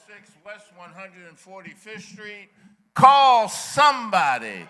106 West 145th Street. Call somebody.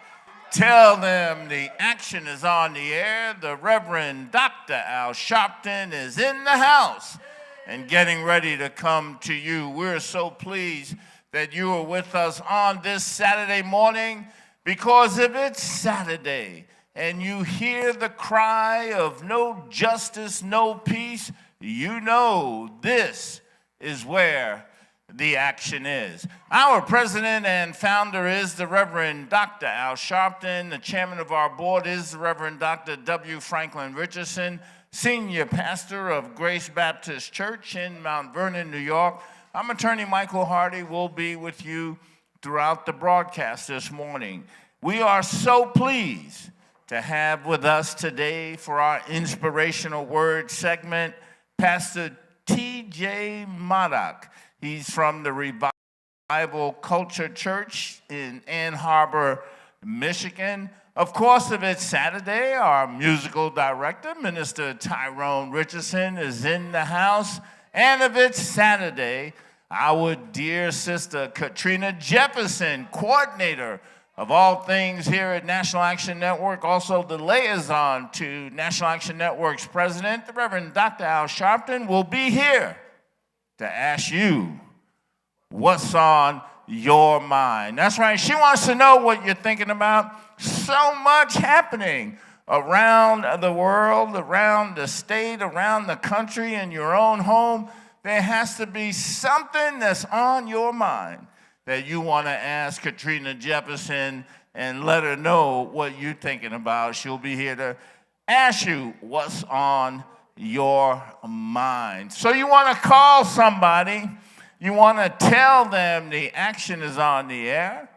Tell them the action is on the air. The Reverend Dr. Al Sharpton is in the house and getting ready to come to you. We're so pleased that you are with us on this Saturday morning, because if it's Saturday and you hear the cry of no justice, no peace, you know this is where the action is. Our president and founder is the Reverend Dr. Al Sharpton. The chairman of our board is the Reverend Dr. W. Franklin Richardson, senior pastor of Grace Baptist Church in Mount Vernon, New York. I'm Attorney Michael Hardy. Will be with you throughout the broadcast this morning. We are so pleased to have with us today for our inspirational word segment, Pastor T.J. Maddock. He's from the Revival Culture Church in Ann Arbor, Michigan. Of course, if it's Saturday, our musical director, Minister Tyrone Richardson, is in the house. And if it's Saturday, our dear sister Katrina Jefferson, coordinator of all things here at National Action Network, also the liaison to National Action Network's president, the Reverend Dr. Al Sharpton, will be here to ask you what's on your mind. That's right. She wants to know what you're thinking about. So much happening around the world, around the state, around the country, in your own home. There has to be something that's on your mind that you want to ask Katrina Jefferson and let her know what you're thinking about. She'll be here to ask you what's on your mind. So you want to call somebody. You want to tell them the action is on the air.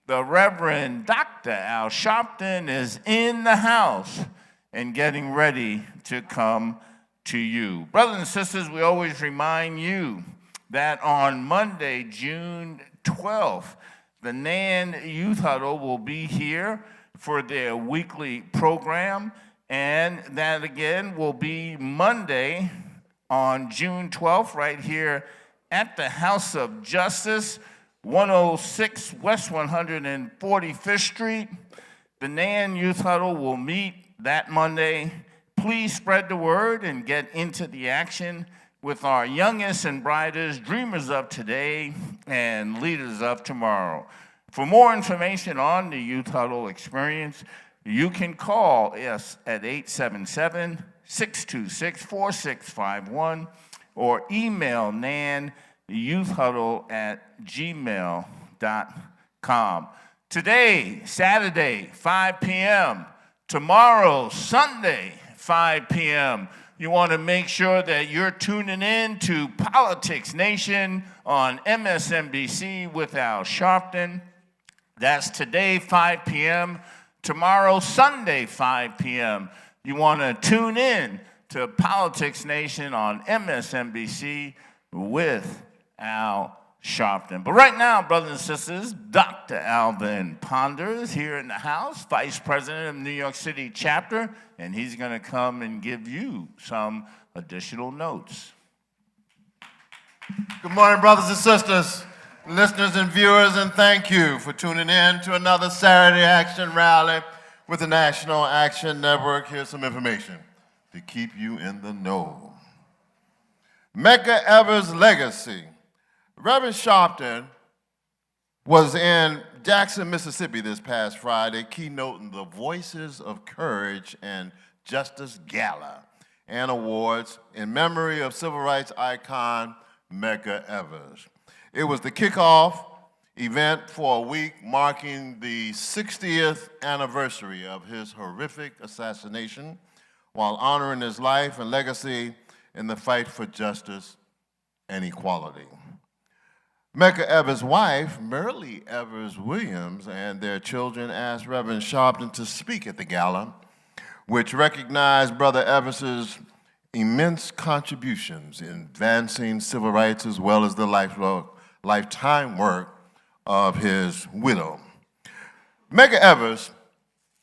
The Reverend Dr. Al Sharpton is in the house and getting ready to come to you. Brothers and sisters, we always remind you that on Monday, June 12th, the NAN Youth Huddle will be here for their weekly program. And that, again, will be Monday on June 12th right here at the House of Justice, 106 West 145th Street. The NAN Youth Huddle will meet that Monday. Please spread the word and get into the action with our youngest and brightest dreamers of today and leaders of tomorrow. For more information on the Youth Huddle experience, you can call us at 877-626-4651 or email nanyouthhuddle@gmail.com. Today, Saturday, 5 p.m. Tomorrow, Sunday, 5 p.m. You want to make sure that you're tuning in to Politics Nation on MSNBC with Al Sharpton. That's today, 5 p.m. Tomorrow, Sunday, 5 p.m. You want to tune in to Politics Nation on MSNBC with Al Sharpton. But right now, brothers and sisters, Dr. Alvin Ponder is here in the house, Vice President of New York City Chapter, and he's going to come and give you some additional notes. Good morning, brothers and sisters, listeners and viewers, and thank you for tuning in to another Saturday Action Rally with the National Action Network. Here's some information to keep you in the know. Medgar Evers' legacy. Reverend Sharpton was in Jackson, Mississippi this past Friday, keynoting the Voices of Courage and Justice Gala and Awards in memory of civil rights icon Medgar Evers. It was the kickoff event for a week marking the 60th anniversary of his horrific assassination while honoring his life and legacy in the fight for justice and equality. Medgar Evers' wife, Merle Evers Williams, and their children asked Reverend Sharpton to speak at the gala, which recognized Brother Evers' immense contributions in advancing civil rights as well as the lifetime work of his widow. Medgar Evers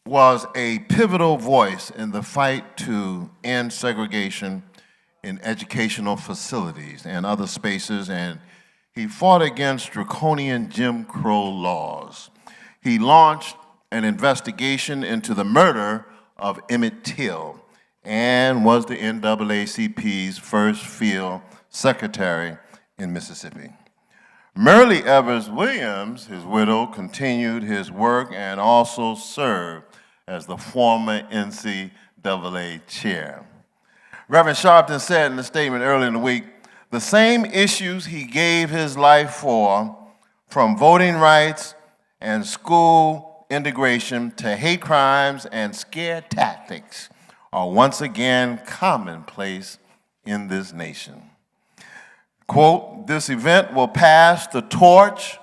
was a pivotal voice in the fight to end segregation in educational facilities and other spaces, and He fought against draconian Jim Crow laws. He launched an investigation into the murder of Emmett Till and was the NAACP's first field secretary in Mississippi. Myrlie Evers Williams, his widow, continued his work and also served as the former NCAA chair. Reverend Sharpton said in a statement earlier in the week, the same issues he gave his life for, from voting rights and school integration to hate crimes and scare tactics, are once again commonplace in this nation. Quote, this event will pass the torch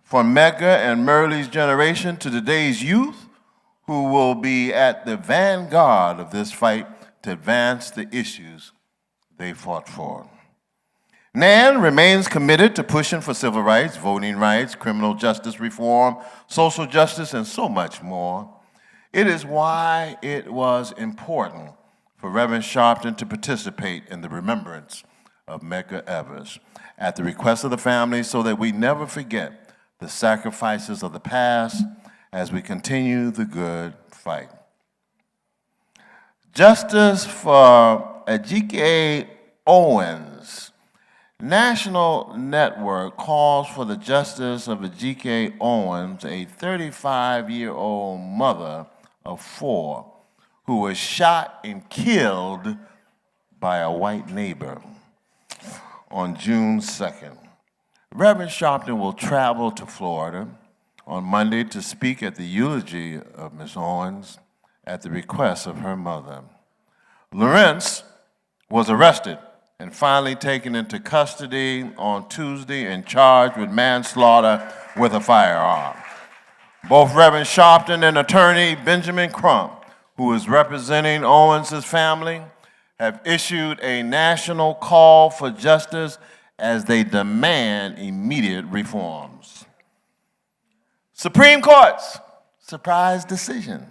from Medgar and Myrlie's generation to today's youth, who will be at the vanguard of this fight to advance the issues they fought for. Nan remains committed to pushing for civil rights, voting rights, criminal justice reform, social justice, and so much more. It is why it was important for Reverend Sharpton to participate in the remembrance of Medgar Evers at the request of the family, so that we never forget the sacrifices of the past as we continue the good fight. Justice for Ejike Owens. National Network calls for the justice of Ejike Owens, a 35-year-old mother of 4 who was shot and killed by a white neighbor on June 2nd. Reverend Sharpton will travel to Florida on Monday to speak at the eulogy of Ms. Owens at the request of her mother. Lawrence was arrested and finally taken into custody on Tuesday and charged with manslaughter with a firearm. Both Reverend Sharpton and attorney Benjamin Crump, who is representing Owens' family, have issued a national call for justice as they demand immediate reforms. Supreme Court's surprise decision.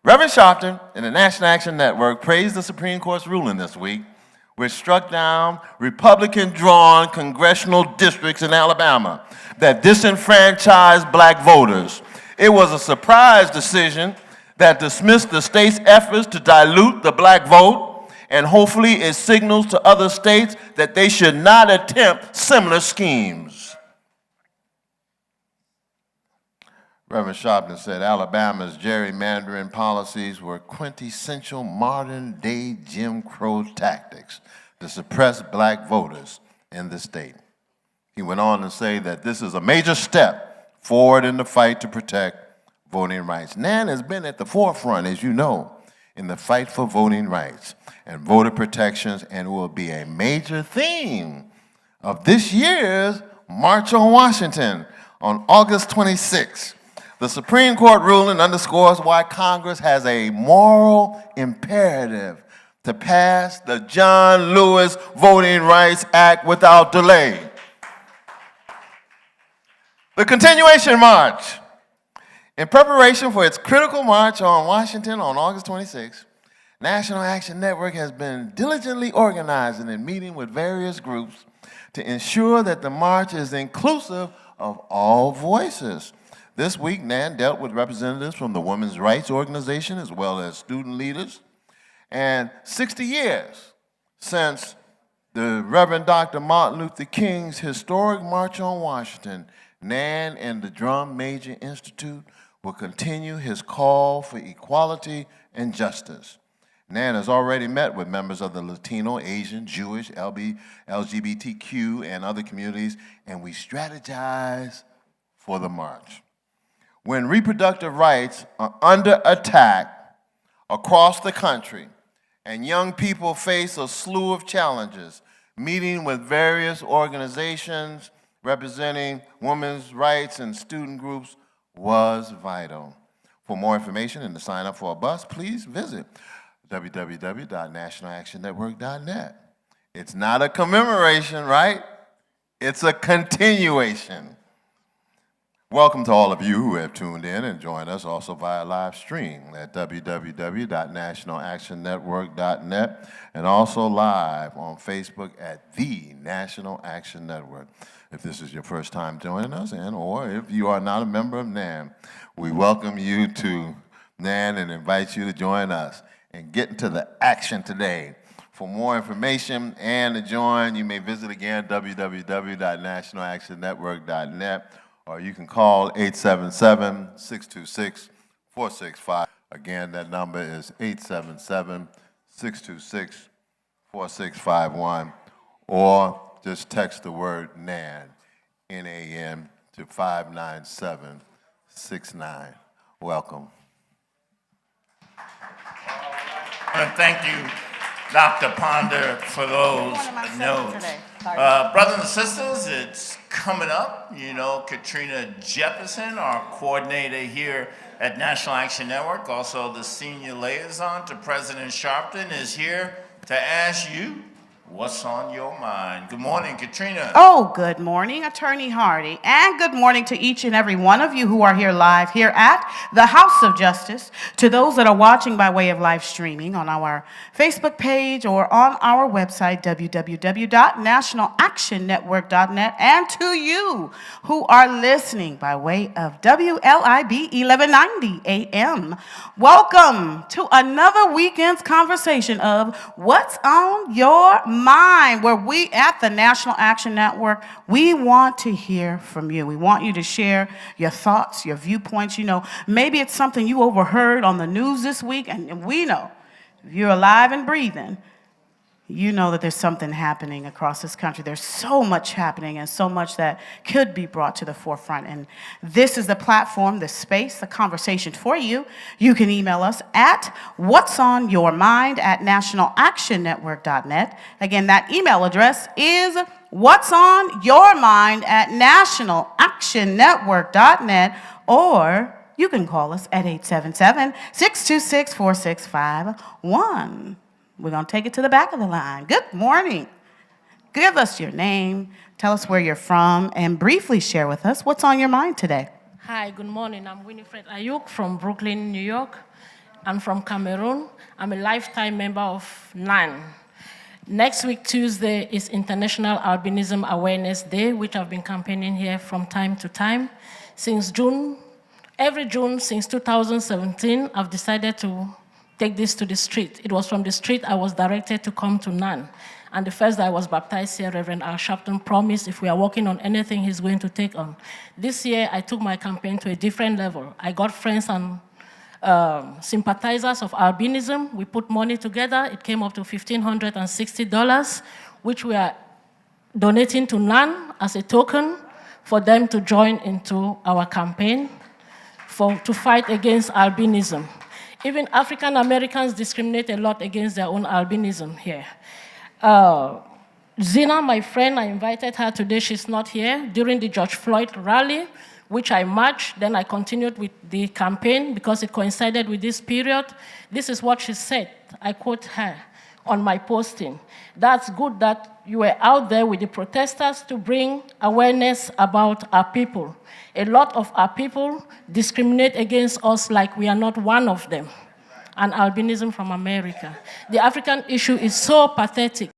Reverend Sharpton and the National Action Network praised the Supreme Court's ruling this week, which struck down Republican-drawn congressional districts in Alabama that disenfranchised black voters. It was a surprise decision that dismissed the state's efforts to dilute the black vote, and hopefully it signals to other states that they should not attempt similar schemes. Reverend Sharpton said Alabama's gerrymandering policies were quintessential modern-day Jim Crow tactics to suppress black voters in the state. He went on to say that this is a major step forward in the fight to protect voting rights. Nan has been at the forefront, as you know, in the fight for voting rights and voter protections, and will be a major theme of this year's March on Washington on August 26th. The Supreme Court ruling underscores why Congress has a moral imperative to pass the John Lewis Voting Rights Act without delay. The continuation march. In preparation for its critical march on Washington on August 26th, National Action Network has been diligently organizing and meeting with various groups to ensure that the march is inclusive of all voices. This week, NAN dealt with representatives from the Women's Rights Organization as well as student leaders. And 60 years since the Reverend Dr. Martin Luther King's historic March on Washington, NAN and the Drum Major Institute will continue his call for equality and justice. NAN has already met with members of the Latino, Asian, Jewish, LGBTQ, and other communities, and we strategize for the march. When reproductive rights are under attack across the country and young people face a slew of challenges, meeting with various organizations representing women's rights and student groups was vital. For more information and to sign up for a bus, please visit www.nationalactionnetwork.net. It's not a commemoration, right? It's a continuation. Welcome to all of you who have tuned in and joined us also via live stream at www.nationalactionnetwork.net and also live on Facebook at The National Action Network. If this is your first time joining us or if you are not a member of NAN, we welcome you to NAN and invite you to join us and get into the action today. For more information and to join, you may visit again www.nationalactionnetwork.net or you can call 877-626-4655. Again, that number is 877-626-4651, or just text the word NAN, N-A-N, to 59769. Welcome. And thank you, Dr. Ponder, for those notes. Brothers and sisters, it's coming up. You know, Katrina Jefferson, our coordinator here at National Action Network, also the senior liaison to President Sharpton, is here to ask you what's on your mind. Good morning, Katrina. Oh, good morning, Attorney Hardy, and good morning to each and every one of you who are here live here at the House of Justice, to those that are watching by way of live streaming on our Facebook page or on our website, www.nationalactionnetwork.net, and to you who are listening by way of WLIB 1190 AM. Welcome to another weekend's conversation of What's on Your Mind, where we at the National Action Network, we want to hear from you. We want you to share your thoughts, your viewpoints. You know, maybe it's something you overheard on the news this week, and we know if you're alive and breathing, you know that there's something happening across this country. There's so much happening and so much that could be brought to the forefront. And this is the platform, the space, the conversation for you. You can email us at whatsonyourmind@nationalactionnetwork.net. Again, that email address is whatsonyourmind@nationalactionnetwork.net, or you can call us at 877-626-4651. We're going to take it to the back of the line. Good morning. Give us your name, tell us where you're from, and briefly share with us what's on your mind today. Hi, good morning. I'm Winifred Ayuk from Brooklyn, New York. I'm from Cameroon. I'm a lifetime member of NAN. Next week, Tuesday, is International Albinism Awareness Day, which I've been campaigning here from time to time. Since June, every June since 2017, I've decided to take this to the street. It was from the street I was directed to come to NAN. And the first day I was baptized here, Reverend Al Sharpton promised if we are working on anything, he's going to take on. This year, I took my campaign to a different level. I got friends and sympathizers of albinism. We put money together. It came up to $1,560, which we are donating to NAN as a token for them to join into our campaign to fight against albinism. Even African Americans discriminate a lot against their own albinism here. Zina, my friend, I invited her today. She's not here. During the George Floyd rally, which I marched, then I continued with the campaign because it coincided with this period. This is what she said. I quote her on my posting. That's good that you were out there with the protesters to bring awareness about our people. A lot of our people discriminate against us like we are not one of them. And albinism from America. The African issue is so pathetic.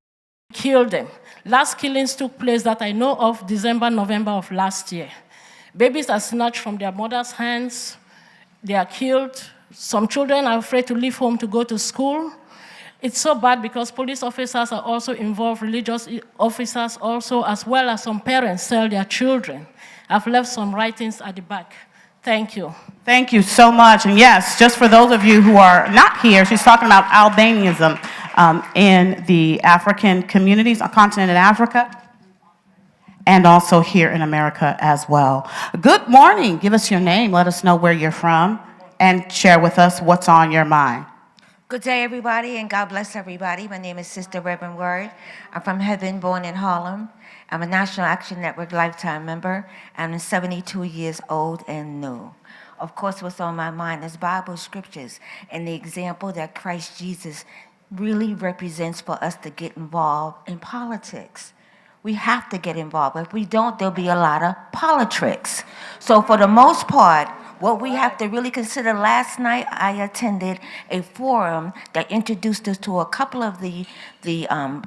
Kill them. Last killings took place that I know of December, November of last year. Babies are snatched from their mothers' hands. They are killed. Some children are afraid to leave home to go to school. It's so bad because police officers are also involved, religious officers also, as well as some parents sell their children. I've left some writings at the back. Thank you. Thank you so much. And yes, just for those of you who are not here, she's talking about albinism in the African communities on continent of Africa and also here in America as well. Good morning. Give us your name. Let us know where you're from and share with us what's on your mind. Good day, everybody, and God bless everybody. My name is Sister Reverend Word. I'm from Heaven, born in Harlem. I'm a National Action Network lifetime member. I'm 72 years old and new. Of course, what's on my mind is Bible scriptures and the example that Christ Jesus really represents for us to get involved in politics. We have to get involved. If we don't, there'll be a lot of politics. So for the most part, what we have to really consider, last night I attended a forum that introduced us to a couple of the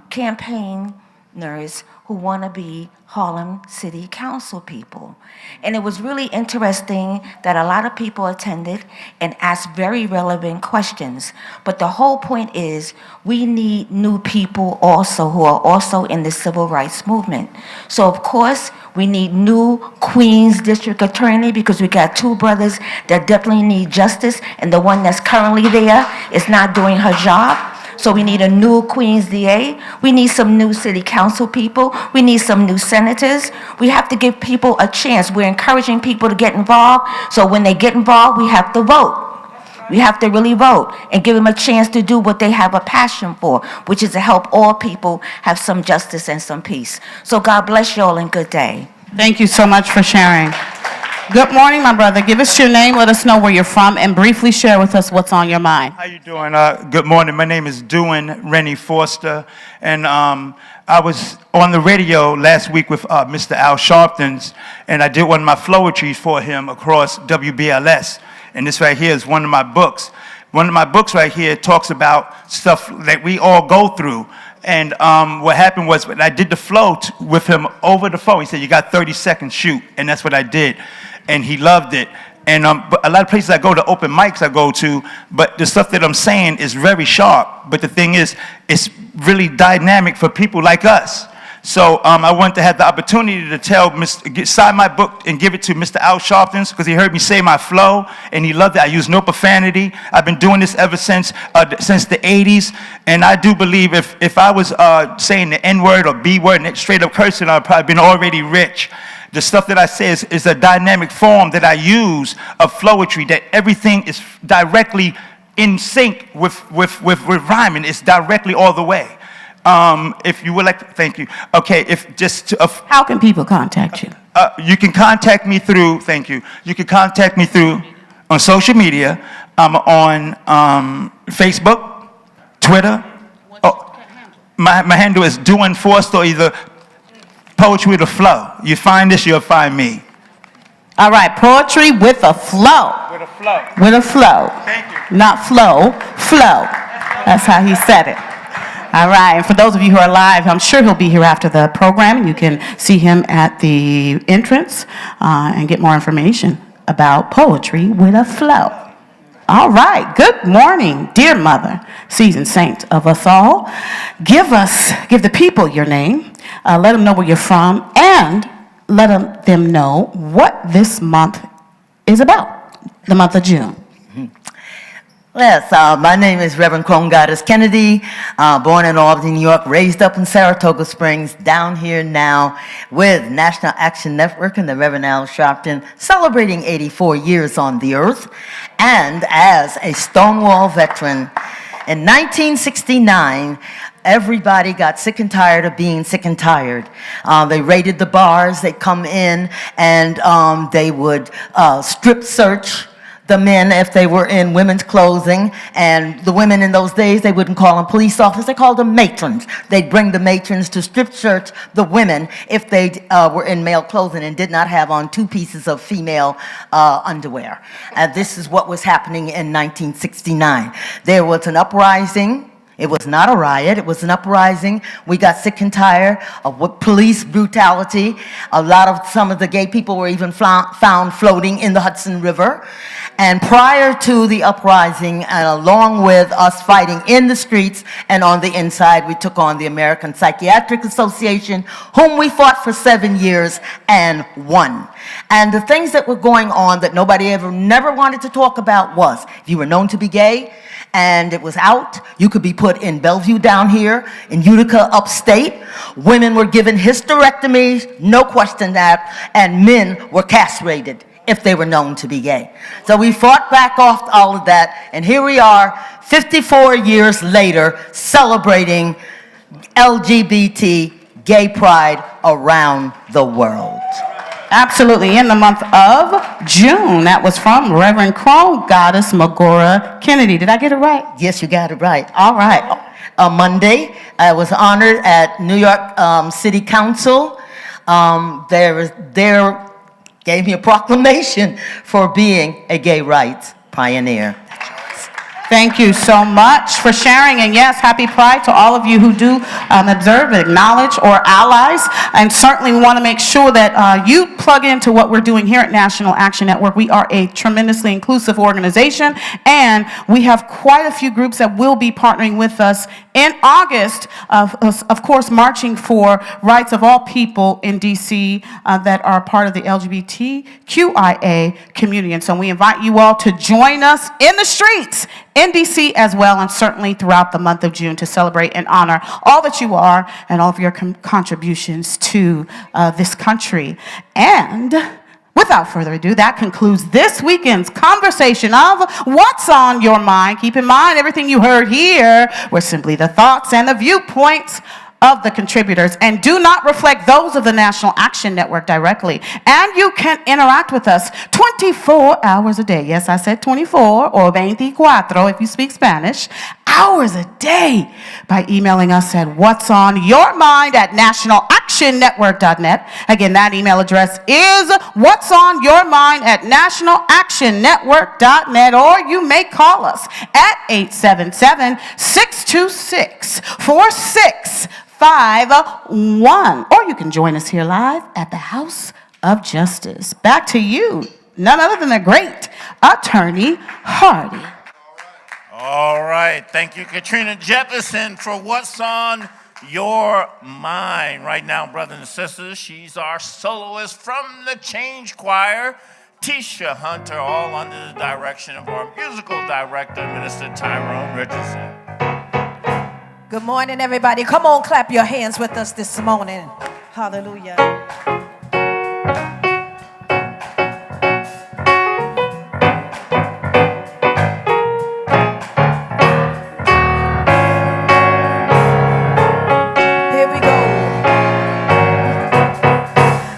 campaigners who want to be Harlem City Council people. And it was really interesting that a lot of people attended and asked very relevant questions. But the whole point is we need new people also who are also in the civil rights movement. So of course, we need new Queens District Attorney because we got two brothers that definitely need justice, and the one that's currently there is not doing her job. So we need a new Queens DA. We need some new city council people. We need some new senators. We have to give people a chance. We're encouraging people to get involved. So when they get involved, we have to vote. We have to really vote and give them a chance to do what they have a passion for, which is to help all people have some justice and some peace. So God bless you all and good day. Thank you so much for sharing. Good morning, my brother. Give us your name, let us know where you're from, and briefly share with us what's on your mind. How you doing? Good morning. My name is Dewin Rennie Foster, and I was on the radio last week with Mr. Al Sharpton, and I did one of my flowetries for him across WBLS, and this right here is one of my books. One of my books right here talks about stuff that we all go through. And what happened was when I did the flow with him over the phone, he said, "You got 30 seconds, shoot." And that's what I did. And he loved it. And but a lot of places I go to, open mics I go to, but the stuff that I'm saying is very sharp. But the thing is, it's really dynamic for people like us. So I wanted to have the opportunity to sign my book and give it to Mr. Al Sharpton because he heard me say my flow and he loved it. I use no profanity. I've been doing this ever since the 80s. And I do believe if I was saying the N-word or B-word and straight up cursing, I'd probably been already rich. The stuff that I say is a dynamic form that I use of flowetry, that everything is directly in sync with rhyming. It's directly all the way. If you would like to, thank you. Okay, How can people contact you? You can contact me through, thank you. You can contact me through on social media. I'm on Facebook, Twitter. My handle is Dewin Foster, or either Poetry with a Flow. You find this, you'll find me. All right, poetry with a flow. With a flow. With a flow. Thank you. Not flow, flow. That's how he said it. All right, and for those of you who are live, I'm sure he'll be here after the program. You can see him at the entrance and get more information about poetry with a flow. All right, good morning, dear mother, seasoned saint of us all. Give the people your name, let them know where you're from, and let them know what this month is about, the month of June. Yes, my name is Reverend Crone Goddess Kennedy, born in Albany, New York, raised up in Saratoga Springs, down here now with National Action Network and the Reverend Al Sharpton, celebrating 84 years on the earth, and as a Stonewall veteran. In 1969, everybody got sick and tired of being sick and tired. They raided the bars, they'd come in, and they would strip search the men if they were in women's clothing, and the women in those days, they wouldn't call them police officers, they called them matrons. They'd bring the matrons to strip search the women if they were in male clothing and did not have on 2 pieces of female underwear. And this is what was happening in 1969. There was an uprising. It was not a riot, it was an uprising. We got sick and tired of what police brutality. Some of the gay people were even found floating in the Hudson River. And prior to the uprising, and along with us fighting in the streets and on the inside, we took on the American Psychiatric Association, whom we fought for 7 years and won. And the things that were going on that nobody never wanted to talk about was, if you were known to be gay, and it was out, you could be put in Bellevue down here, in Utica upstate. Women were given hysterectomies, no question that, and men were castrated if they were known to be gay. So we fought back off all of that, and here we are, 54 years later, celebrating LGBT gay pride around the world. Absolutely, in the month of June. That was from Reverend Crone Goddess Magora Kennedy. Did I get it right? Yes, you got it right. All right. On Monday, I was honored at New York City Council. They gave me a proclamation for being a gay rights pioneer. Thank you so much for sharing. And yes, happy Pride to all of you who do observe and acknowledge or allies. And certainly we want to make sure that you plug into what we're doing here at National Action Network. We are a tremendously inclusive organization, and we have quite a few groups that will be partnering with us in August, of course, marching for rights of all people in D.C. That are part of the LGBTQIA community. And so we invite you all to join us in the streets in D.C. as well, and certainly throughout the month of June to celebrate and honor all that you are and all of your contributions to this country. And without further ado, that concludes this weekend's conversation of What's on Your Mind. Keep in mind, everything you heard here were simply the thoughts and the viewpoints of the contributors and do not reflect those of the National Action Network directly. And you can interact with us 24 hours a day. Yes, I said 24 or 24 if you speak Spanish. Hours a day by emailing us at whatsonyourmind@nationalactionnetwork.net. Again, that email address is whatsonyourmind@nationalactionnetwork.net, or you may call us at 877-626-4651, or you can join us here live at the House of Justice. Back to you, none other than the great Attorney Hardy. All right. Thank you, Katrina Jefferson, for What's on Your Mind. Right now, brothers and sisters, she's our soloist from the Change Choir, Tisha Hunter, all under the direction of our musical director, Minister Tyrone Richardson. Good morning, everybody. Come on, clap your hands with us this morning. Hallelujah.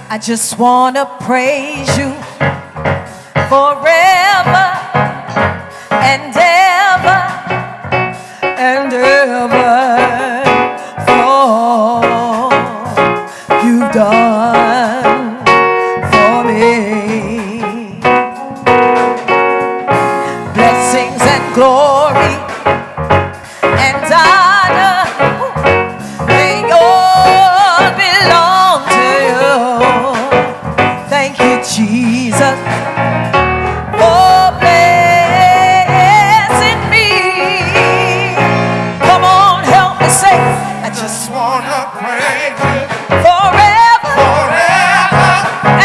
I just want to praise you forever and ever and ever for all you've done for me. Blessings and glory and honor, they all belong to you. Thank you, Jesus, for blessing me. Come on, help me say, I just want to praise you forever, forever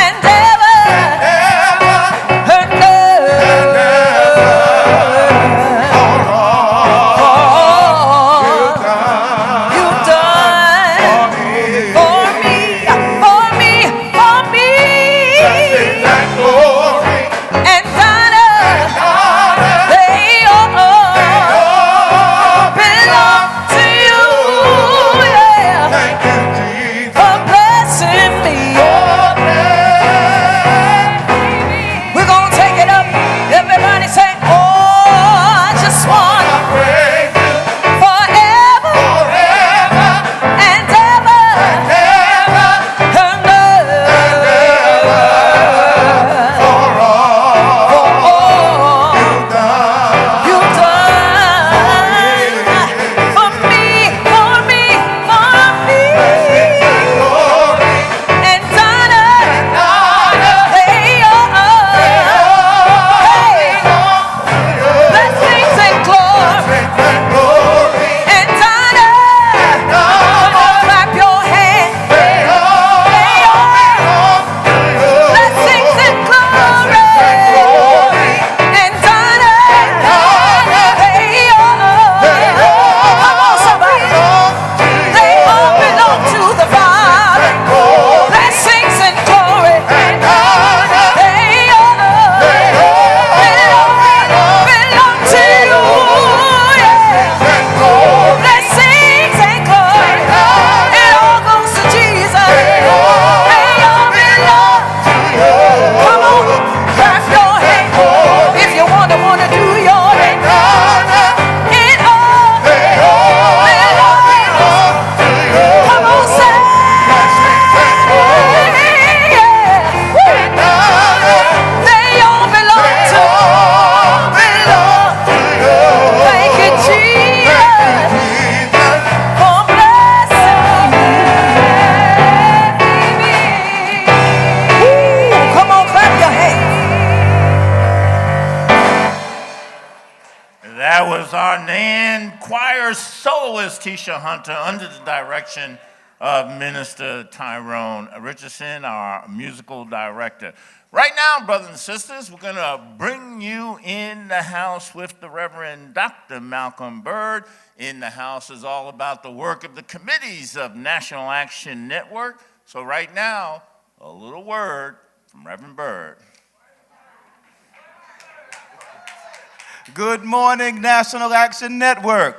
and ever, and ever, for all our Nan choir soloist, Tisha Hunter, under the direction of Minister Tyrone Richardson, our musical director. Right now, brothers and sisters, we're going to bring you in the house with the Reverend Dr. Malcolm Byrd. In the house is all about the work of the committees of National Action Network. So right now, a little word from Reverend Byrd. Good morning, National Action Network.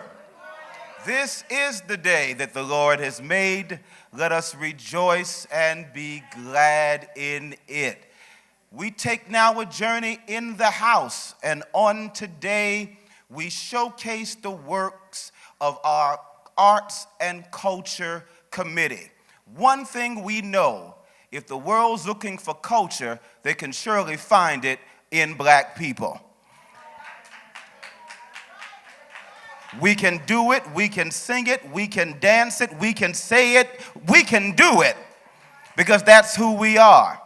This is the day that the Lord has made. Let us rejoice and be glad in it. We take now a journey in the house, and on today, we showcase the works of our Arts and Culture Committee. One thing we know, if the world's looking for culture, they can surely find it in black people. We can do it, we can sing it, we can dance it, we can say it, we can do it, because that's who we are.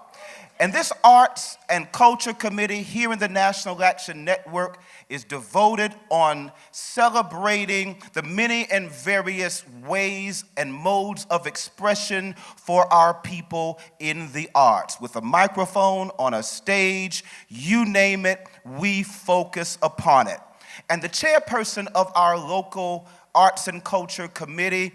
And this Arts and Culture Committee here in the National Action Network is devoted on celebrating the many and various ways and modes of expression for our people in the arts. With a microphone, on a stage, you name it, we focus upon it. And the chairperson of our local Arts and Culture Committee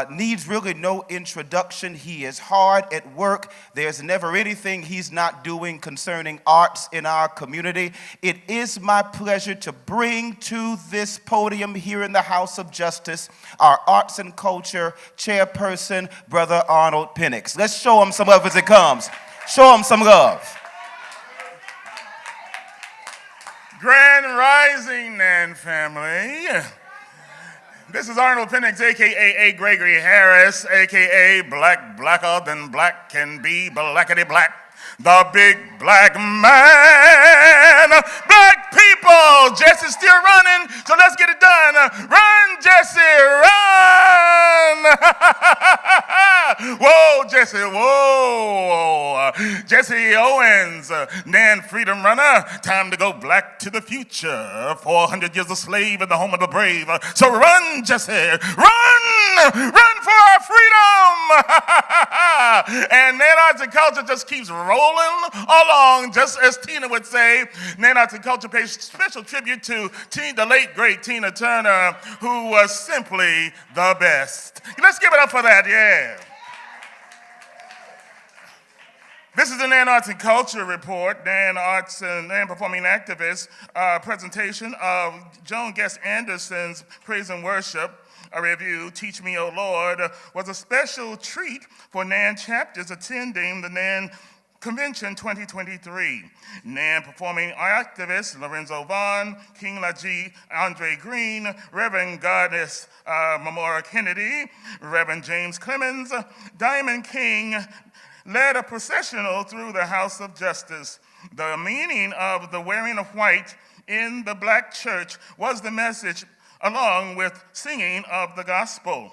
needs really no introduction. He is hard at work. There's never anything he's not doing concerning arts in our community. It is my pleasure to bring to this podium here in the House of Justice our Arts and Culture chairperson, Brother Arnold Penix. Let's show him some love as it comes. Show him some love. Grand Rising, Nan family. This is Arnold Penix, a.k.a. A. Gregory Harris, a.k.a. blacker than black can be, blackety black. The big black man. Black people, Jesse's still running, so let's get it done. Run, Jesse, run! Whoa, Jesse, whoa. Jesse Owens, Nan Freedom Runner. Time to go black to the future. 400 years a slave in the home of the brave. So run, Jesse, run! Run for our freedom! And Nan Arts and Culture just keeps rolling along, just as Tina would say. Nan Arts and Culture pays special tribute to the late, great Tina Turner, who was simply the best. Let's give it up for that, yeah. This is the Nan Arts and Culture Report, Nan Arts and Nan Performing Activists presentation of Joan Guest Anderson's Praise and Worship. A review, Teach Me, O Lord, was a special treat for Nan chapters attending the Nan Convention 2023. Nan performing activists Lorenzo Vaughn, King Laji, Andre Green, Reverend Goddess Memora Kennedy, Reverend James Clemens, Diamond King led a processional through the House of Justice. The meaning of the wearing of white in the black church was the message, along with singing of the gospel.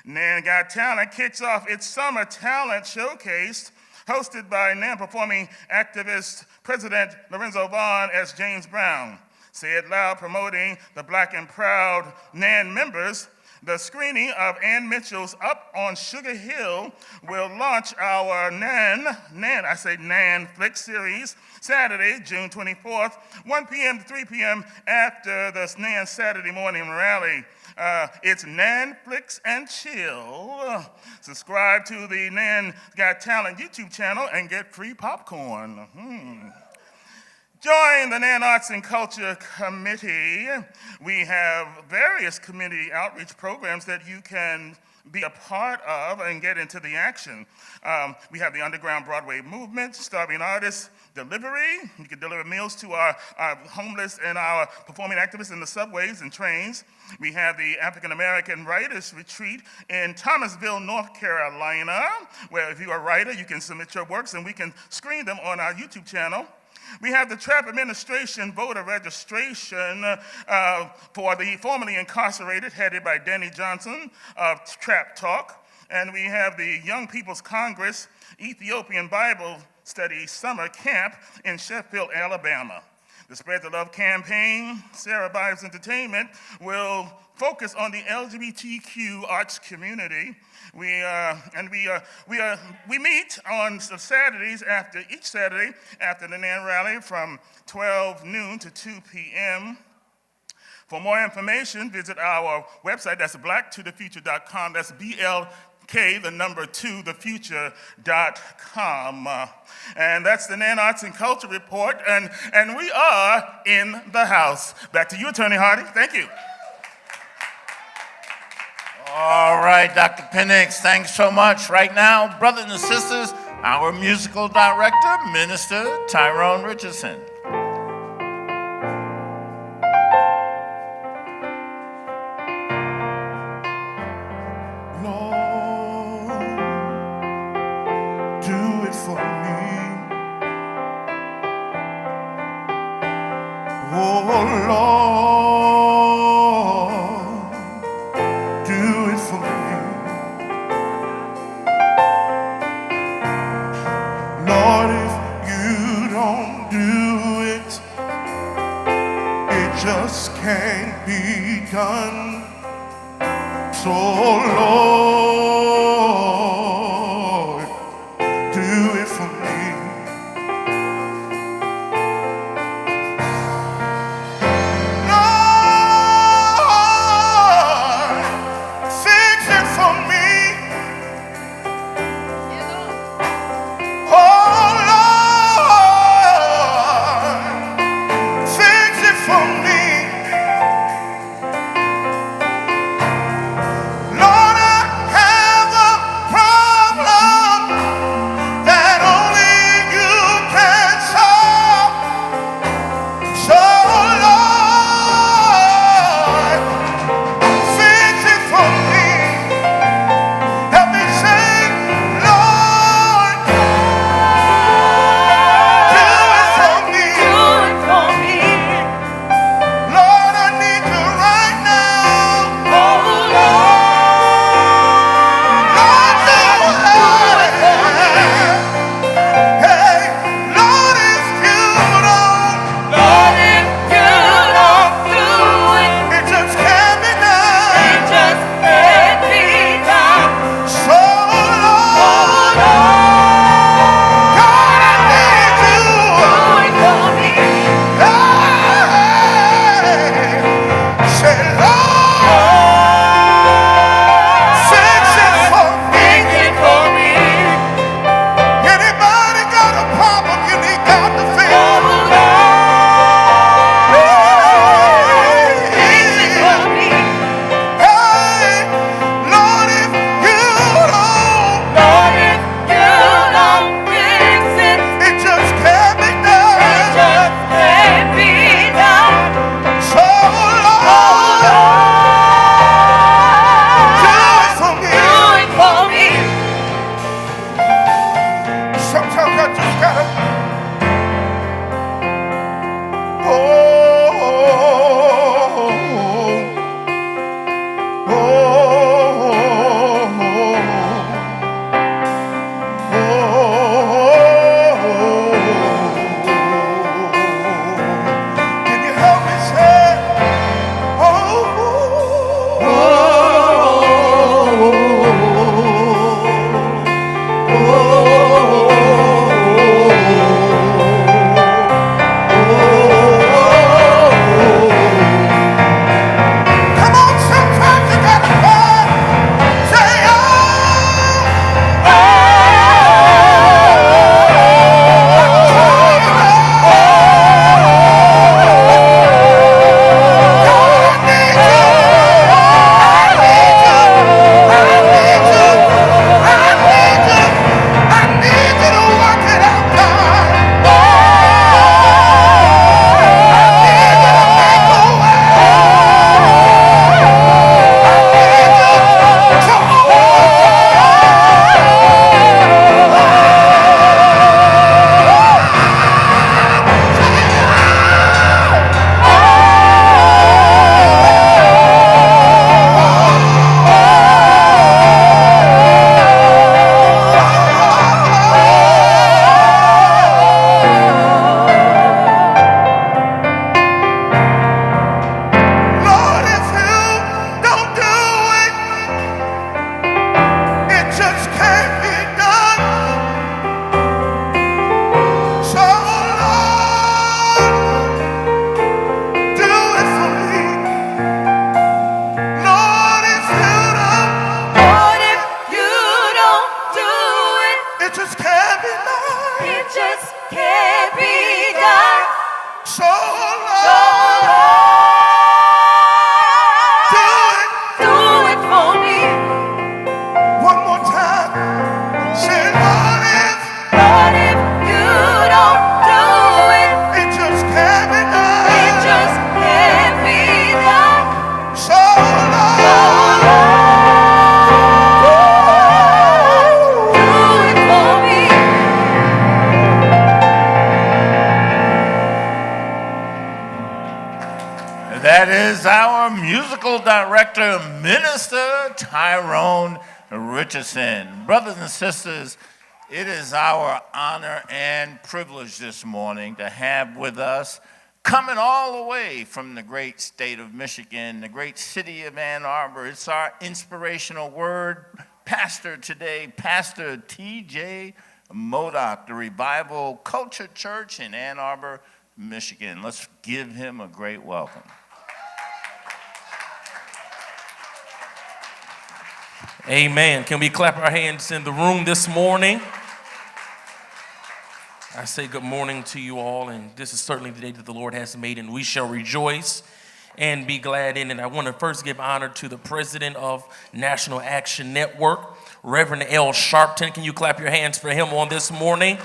Nan Got Talent kicks off its Summer Talent Showcase, hosted by Nan Performing Activist President Lorenzo Vaughn as James Brown. Say It Loud promoting the Black and Proud Nan members. The screening of Ann Mitchell's Up on Sugar Hill will launch our Nan Flick series Saturday, June 24th, 1 p.m. to 3 p.m. after the Nan Saturday morning rally. It's Nan Flicks and Chill. Subscribe to the Nan Got Talent YouTube channel and get free popcorn. Join the Nan Arts and Culture Committee. We have various community outreach programs that you can be a part of and get into the action. We have the Underground Broadway Movement, Starving Artists Delivery. You can deliver meals to our homeless and our performing activists in the subways and trains. We have the African American Writers Retreat in Thomasville, North Carolina, where if you're a writer, you can submit your works and we can screen them on our YouTube channel. We have the TRAP administration voter registration for the formerly incarcerated, headed by Danny Johnson of TRAP Talk. And we have the Young People's Congress Ethiopian Bible Study Summer Camp in Sheffield, Alabama. The Spread the Love campaign, Sarah Bives Entertainment, will focus on the LGBTQ arts community. We meet on Saturdays each Saturday after the NAN rally from 12 noon to 2 p.m. For more information, visit our website. That's blacktothefuture.com. That's BLK, the number 2, thefuture.com. And that's the NAN Arts and Culture Report. And we are in the house. Back to you, Attorney Hardy. Thank you. All right, Dr. Penix, thanks so much. Right now, brothers and sisters, our musical director, Minister Tyrone Richardson. Just can't be done. So Lord, do it for me. Lord, fix it for me. Oh Lord, fix it for me. Lord, I have our musical director, Minister Tyrone Richardson. Brothers and sisters, it is our honor and privilege this morning to have with us, coming all the way from the great state of Michigan, the great city of Ann Arbor. It's our inspirational word pastor today, Pastor T.J. Modoc, the Revival Culture Church in Ann Arbor, Michigan. Let's give him a great welcome. Amen. Can we clap our hands in the room this morning? I say good morning to you all, and this is certainly the day that the Lord has made, and we shall rejoice and be glad in it. I want to first give honor to the president of National Action Network, Reverend L. Sharpton. Can you clap your hands for him on this morning?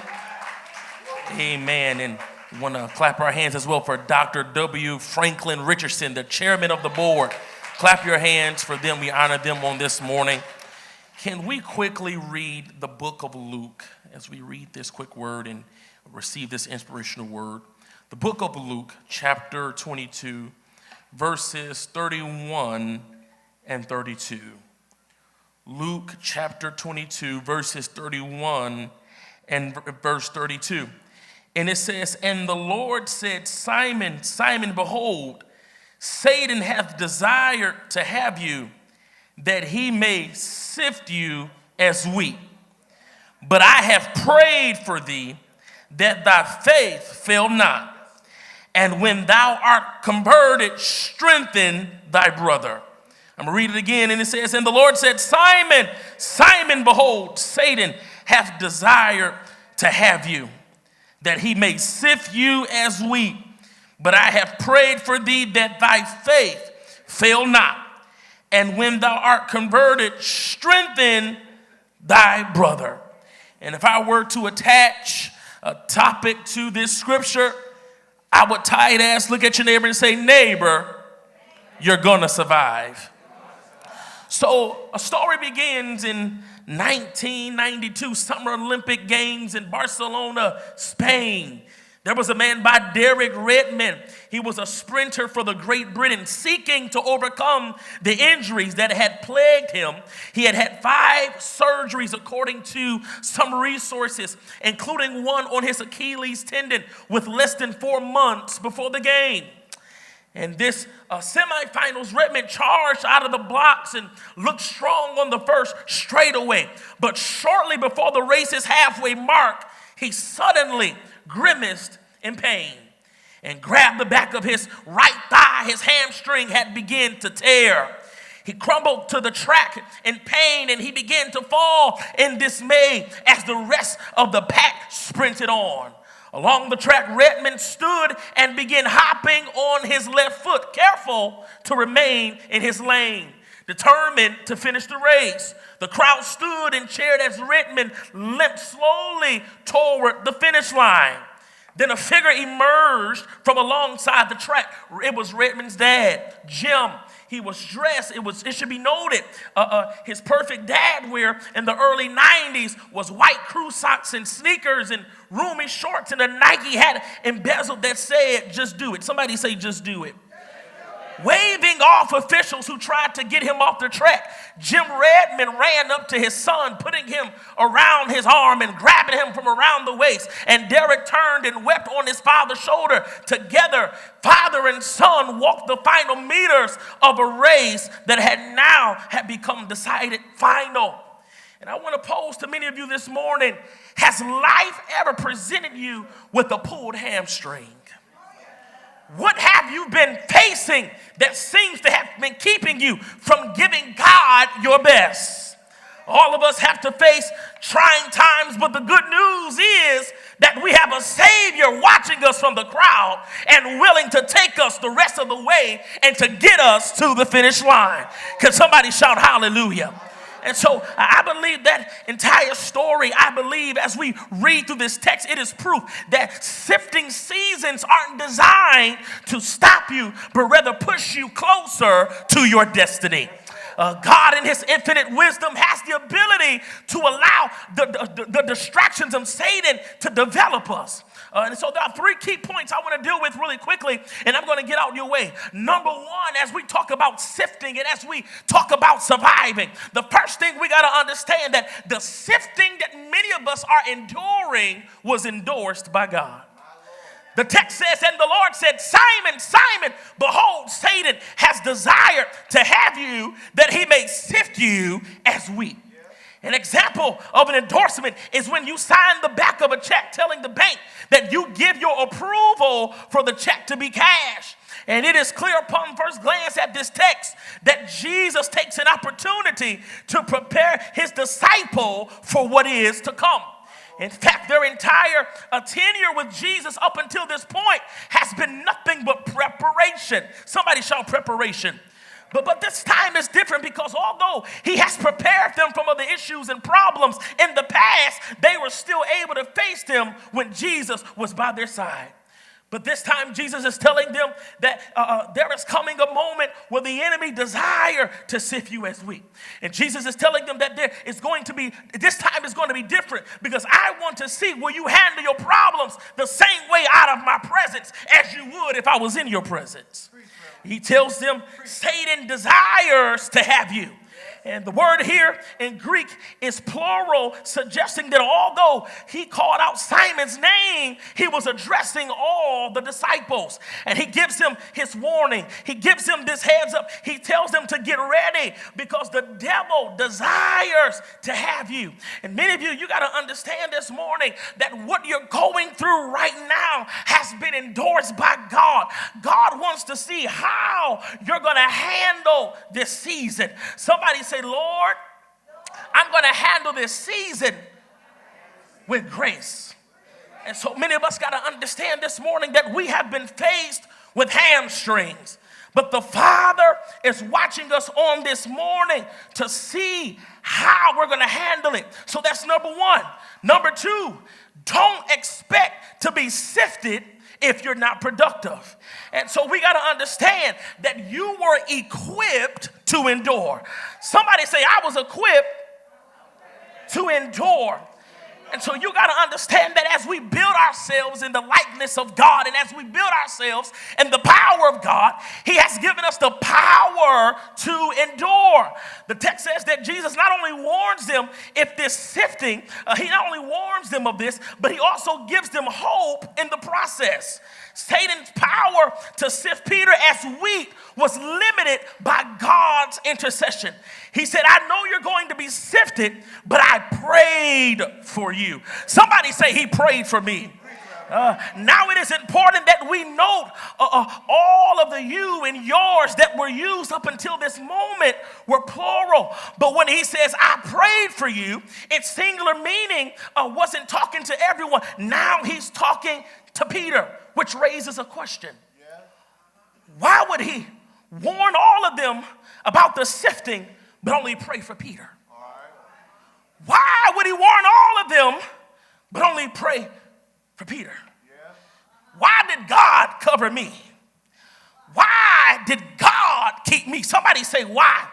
Amen. And we want to clap our hands as well for Dr. W. Franklin Richardson, the chairman of the board. Clap your hands for them. We honor them on this morning. Can we quickly read the book of Luke as we read this quick word and receive this inspirational word? The book of Luke, chapter 22, verses 31 and 32. Luke chapter 22, verses 31 and verse 32. And it says, "And the Lord said, Simon, Simon, behold, Satan hath desired to have you, that he may sift you as wheat. But I have prayed for thee, that thy faith fail not. And when thou art converted, strengthen thy brother." I'm going to read it again, and it says, "And the Lord said, Simon, Simon, behold, Satan hath desired to have you, that he may sift you as wheat. But I have prayed for thee, that thy faith fail not. And when thou art converted, strengthen thy brother." And if I were to attach a topic to this scripture, I would tie it as, look at your neighbor and say, "Neighbor, you're going to survive." So a story begins in 1992 Summer Olympic Games in Barcelona, Spain. There was a man by Derek Redmond. He was a sprinter for the Great Britain, seeking to overcome the injuries that had plagued him. He had had 5 surgeries, according to some resources, including one on his Achilles tendon, with less than 4 months before the game. And this semifinals, Redmond charged out of the blocks and looked strong on the first straightaway. But shortly before the race's halfway mark, he suddenly grimaced in pain and grabbed the back of his right thigh. His hamstring had begun to tear. He crumbled to the track in pain, and he began to fall in dismay as the rest of the pack sprinted on. Along the track, Redmond stood and began hopping on his left foot, careful to remain in his lane, determined to finish the race. The crowd stood and cheered as Redmond limped slowly toward the finish line. Then a figure emerged from alongside the track. It was Redmond's dad, Jim. He was dressed, it should be noted, his perfect dad wear in the early 90s was white crew socks and sneakers and roomy shorts and a Nike hat embezzled that said, "Just do it." Somebody say, "Just do it." Waving off officials who tried to get him off the track, Jim Redmond ran up to his son, putting him around his arm and grabbing him from around the waist. And Derek turned and wept on his father's shoulder. Together, father and son walked the final meters of a race that had become decided final. And I want to pose to many of you this morning, has life ever presented you with a pulled hamstring? What have you been facing that seems to have been keeping you from giving God your best? All of us have to face trying times, but the good news is that we have a Savior watching us from the crowd and willing to take us the rest of the way and to get us to the finish line. Can somebody shout hallelujah? And so I believe that entire story, I believe as we read through this text, it is proof that sifting seasons aren't designed to stop you, but rather push you closer to your destiny. God in his infinite wisdom has the ability to allow the distractions of Satan to develop us. And so there are three key points I want to deal with really quickly, and I'm going to get out your way. Number one, as we talk about sifting and as we talk about surviving, the first thing we got to understand that the sifting that many of us are enduring was endorsed by God. The text says, and the Lord said, Simon, Simon, behold, Satan has desired to have you that he may sift you as wheat. An example of an endorsement is when you sign the back of a check telling the bank that you give your approval for the check to be cashed. And it is clear upon first glance at this text that Jesus takes an opportunity to prepare his disciple for what is to come. In fact, their entire tenure with Jesus up until this point has been nothing but preparation. Somebody shout preparation. But this time is different because although he has prepared them from other issues and problems in the past, they were still able to face them when Jesus was by their side. But this time, Jesus is telling them that there is coming a moment where the enemy desire to sift you as wheat. And Jesus is telling them that this time is going to be different because I want to see will you handle your problems the same way out of my presence as you would if I was in your presence. He tells them Satan desires to have you. And the word here in Greek is plural, suggesting that although he called out Simon's name, he was addressing all the disciples. And he gives them his warning. He gives them this heads up. He tells them to get ready because the devil desires to have you. And many of you got to understand this morning that what you're going through right now has been endorsed by God. God wants to see how you're going to handle this season. Somebody say, Lord, I'm going to handle this season with grace. And so many of us got to understand this morning that we have been faced with hamstrings. But the Father is watching us on this morning to see how we're going to handle it. So that's number one. Number two, don't expect to be sifted if you're not productive. And so we got to understand that you were equipped to endure. Somebody say, I was equipped to endure. And so you got to understand that as we build ourselves in the likeness of God and as we build ourselves in the power of God, he has given us the power to endure. The text says that Jesus not only warns them if this sifting, he not only warns them of this, but he also gives them hope in the process. Satan's power to sift Peter as wheat was limited by God's intercession. He said, I know you're going to be sifted, but I prayed for you. Somebody say, he prayed for me. Now it is important that we note all of the you and yours that were used up until this moment were plural. But when he says, I prayed for you, its singular meaning wasn't talking to everyone. Now he's talking to Peter, which raises a question. Why would he warn all of them about the sifting, but only pray for Peter? Why would he warn all of them, but only pray for Peter? Why did God cover me? Why did God keep me? Somebody say why.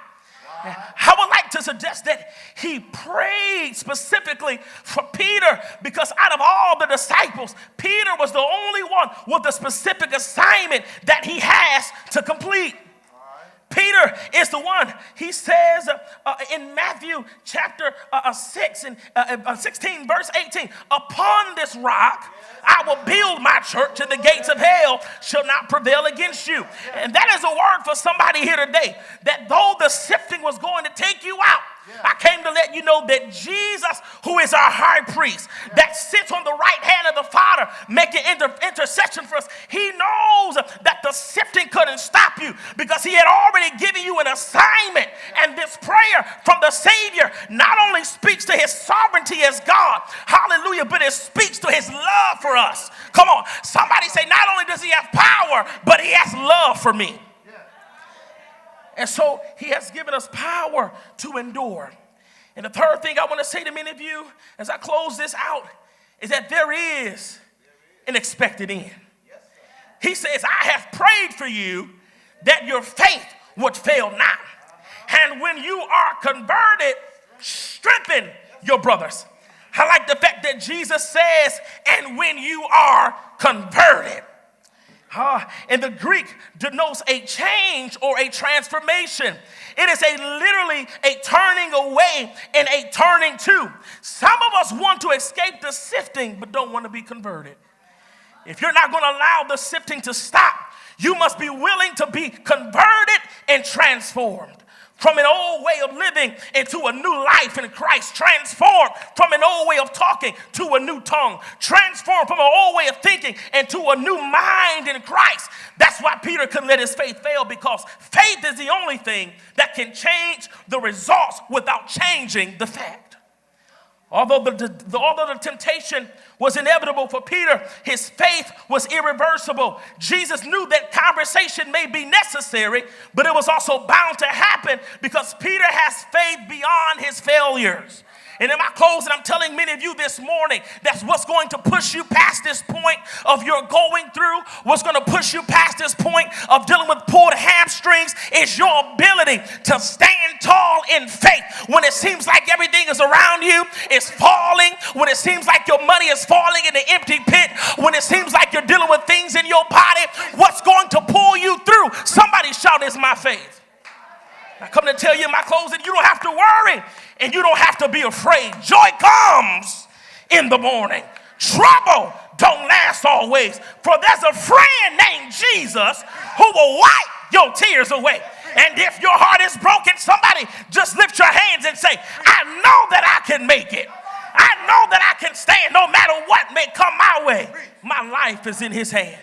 I would like to suggest that he prayed specifically for Peter because out of all the disciples, Peter was the only one with a specific assignment that he has to complete. Peter is the one, he says in Matthew chapter 6 and 16 verse 18, upon this rock I will build my church and the gates of hell shall not prevail against you. And that is a word for somebody here today, that though the sifting was going to take you out, I came to let you know that Jesus, who is our high priest, that sits on the right hand of the Father, making intercession for us, he knows that the sifting couldn't stop you because he had already given you an assignment. And this prayer from the Savior not only speaks to his sovereignty as God, hallelujah, but it speaks to his love for us. Come on, somebody say, not only does he have power, but he has love for me. And so he has given us power to endure. And the third thing I want to say to many of you as I close this out is that there is an expected end. He says, I have prayed for you that your faith would fail not. And when you are converted, strengthen your brothers. I like the fact that Jesus says, and when you are converted. And the Greek denotes a change or a transformation. It is literally a turning away and a turning to. Some of us want to escape the sifting but don't want to be converted. If you're not going to allow the sifting to stop, you must be willing to be converted and transformed. From an old way of living into a new life in Christ. Transformed from an old way of talking to a new tongue. Transformed from an old way of thinking into a new mind in Christ. That's why Peter couldn't let his faith fail, because faith is the only thing that can change the results without changing the fact. Although the temptation was inevitable for Peter, his faith was irreversible. Jesus knew that conversation may be necessary, but it was also bound to happen because Peter has faith beyond his failures. And in my closing, I'm telling many of you this morning, that's what's going to push you past this point of your going through. What's going to push you past this point of dealing with pulled hamstrings is your ability to stand tall in faith. When it seems like everything is around you is falling, when it seems like your money is falling in the empty pit, when it seems like you're dealing with things in your body, what's going to pull you through? Somebody shout, "It's my faith." I come to tell you in my closing, you don't have to worry and you don't have to be afraid. Joy comes in the morning. Trouble don't last always. For there's a friend named Jesus who will wipe your tears away. And if your heart is broken, somebody just lift your hands and say, I know that I can make it. I know that I can stand no matter what may come my way. My life is in his hand.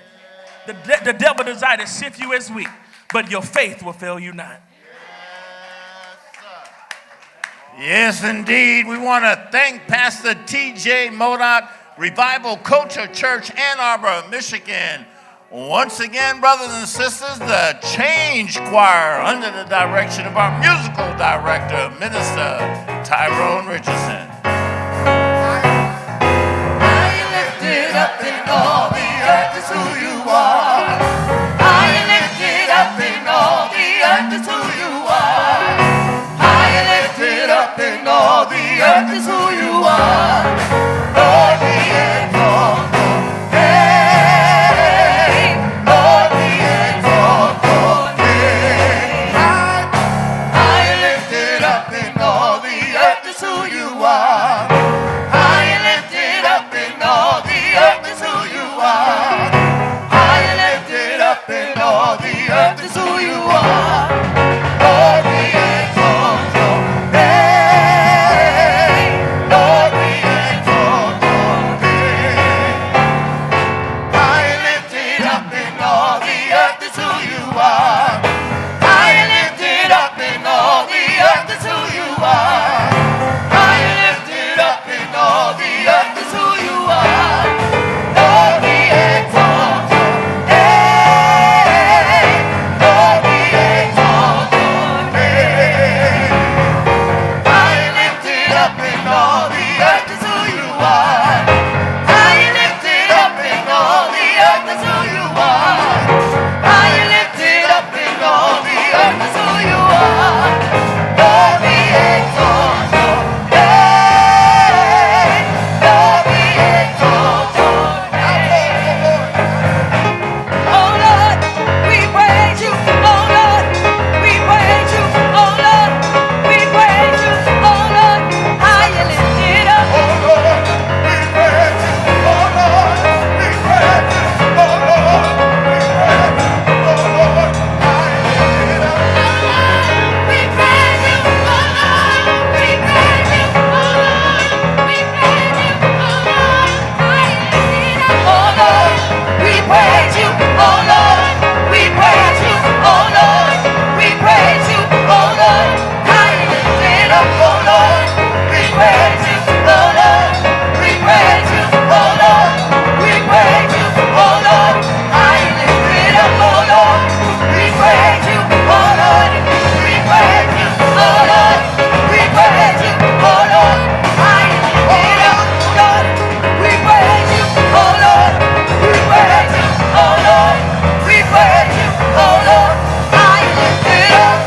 The devil desires to sift you as wheat, but your faith will fail you not. Yes, indeed. We want to thank Pastor T.J. Modoc, Revival Culture Church, Ann Arbor, Michigan. Once again, brothers and sisters, the Change Choir under the direction of our musical director, Minister Tyrone Richardson. High and lifted up in all the earth is who you are. High and lifted up in all the earth is who you are. High and lifted up in all the earth is who you are. Lord, we exalt your name. Lord, we exalt your name. High and lifted up in all the earth is who you are. High and lifted up in all the earth is who you are. High and lifted up in all the earth is who you are. Lord, we exalt your name. Lord, we exalt your name. High and lifted up in all the earth is who you are. High and lifted up in all the earth is who you are. High and lifted up in all the earth is who you are. Lord, we exalt your name. Lord, we exalt your name. High and lifted up in all the earth is who you are. High and lifted up in all the earth is who you are. High and lifted up in all the earth is who you are. Lord, we exalt your name. Lord, we exalt your name. Oh Lord, we praise you. Oh Lord, we praise you. Oh Lord, we praise you. Oh Lord, high and lifted up. Oh Lord, we praise you. Oh Lord, we praise you. Oh Lord, we praise you. Oh Lord, high and lifted up. Oh Lord, we praise you. Oh Lord, we praise you. Oh Lord, we praise you. Oh Lord, high and lifted up. Oh Lord, we praise you. Oh Lord, we praise you. Oh Lord, we praise you. Oh Lord, high and lifted up. Oh Lord, we praise you. Oh Lord, we praise you. Oh Lord, we praise you. Oh Lord, high and lifted up. Oh Lord, we praise you. Oh Lord, we praise you. Oh Lord, we praise you. Oh Lord, high and lifted up. Oh Lord, we praise you. Oh Lord, we praise you. Oh Lord, we praise you. Oh Lord, high and lifted up.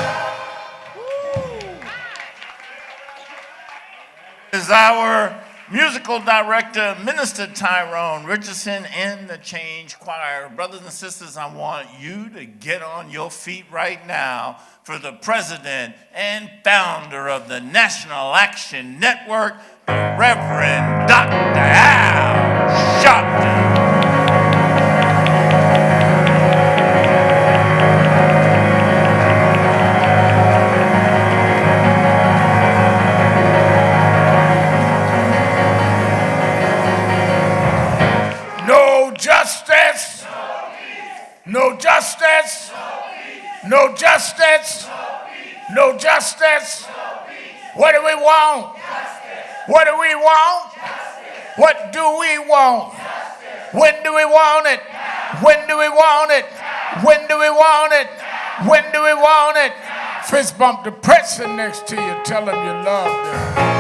Is our Musical director, Minister Tyrone Richardson, and the Change Choir. Brothers and sisters, I want you to get on your feet right now for the president and founder of the National Action Network, the Reverend Dr. Al Sharpton. No justice. No justice. No justice. No justice. What do we want? What do we want? What do we want? When do we want it? When do we want it? When do we want it? When do we want it? Fist bump the person next to you. Tell them you love them.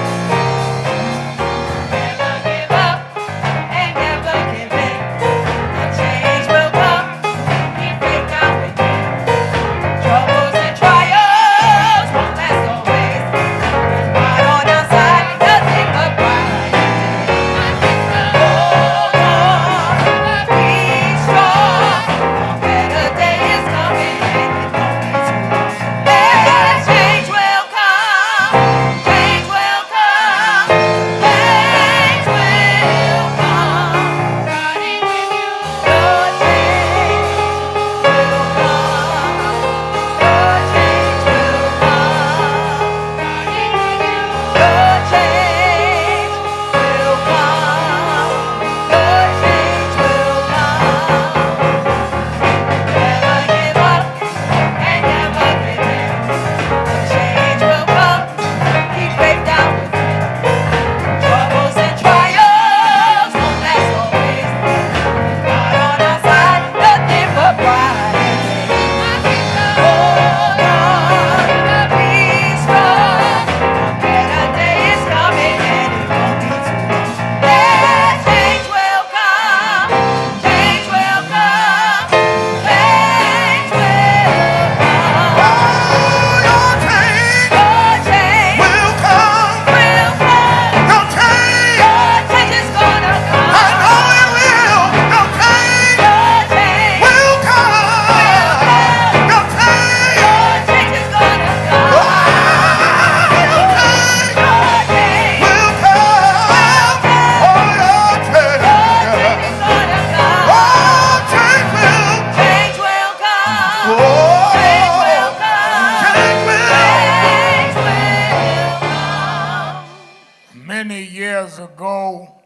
Many years ago,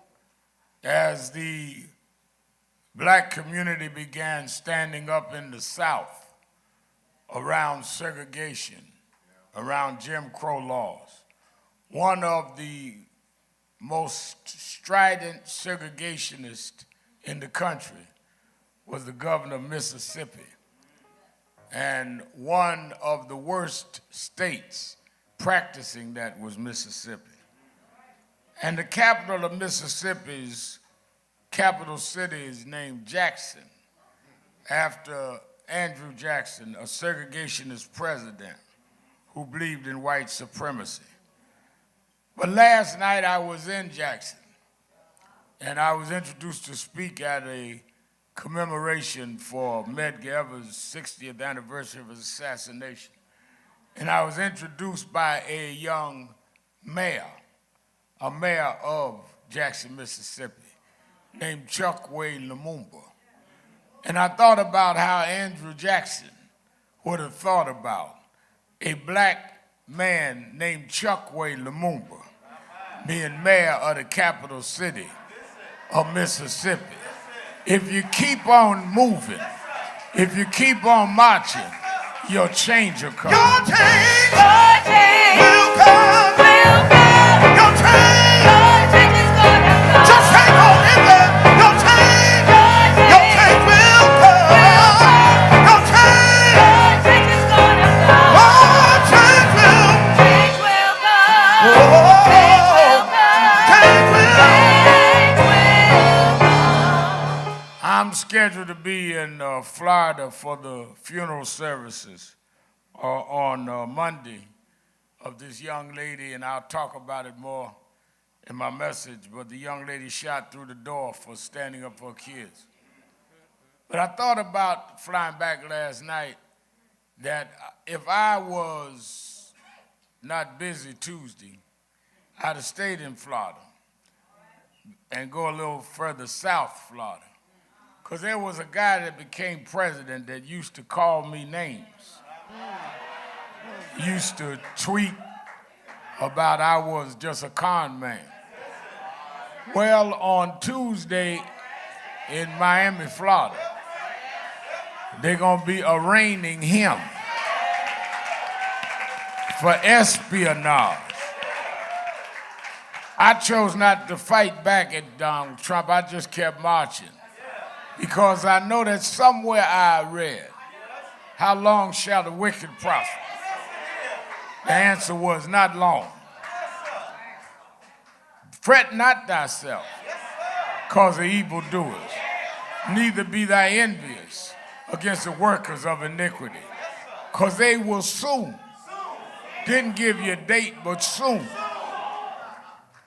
as the black community began standing up in the South around segregation, around Jim Crow laws, one of the most strident segregationists in the country was the governor of Mississippi. And one of the worst states practicing that was Mississippi. And the capital of Mississippi's capital city is named Jackson, after Andrew Jackson, a segregationist president who believed in white supremacy. But last night I was in Jackson, and I was introduced to speak at a commemoration for Medgar Evers' 60th anniversary of his assassination. And I was introduced by a young mayor, a mayor of Jackson, Mississippi, named Chokwe Lumumba. And I thought about how Andrew Jackson would have thought about a black man named Chokwe Lumumba being mayor of the capital city of Mississippi. If you keep on moving, if you keep on marching, your change will come. Your change will come. Your change is gonna come. Just hang on in there. Your change will come. Your change is gonna come. Oh, change will come. Oh, change will come. I'm scheduled to be in Florida for the funeral services on Monday of this young lady, and I'll talk about it more in my message, but the young lady shot through the door for standing up for her kids. But I thought about flying back last night that if I was not busy Tuesday, I'd have stayed in Florida and go a little further south Florida. Because there was a guy that became president that used to call me names. Used to tweet about I was just a con man. Well, on Tuesday in Miami, Florida, they're going to be arraigning him for espionage. I chose not to fight back at Donald Trump. I just kept marching because I know that somewhere I read, how long shall the wicked prosper? The answer was not long. Fret not thyself because of evildoers, neither be thou envious against the workers of iniquity, because they will soon, didn't give you a date, but soon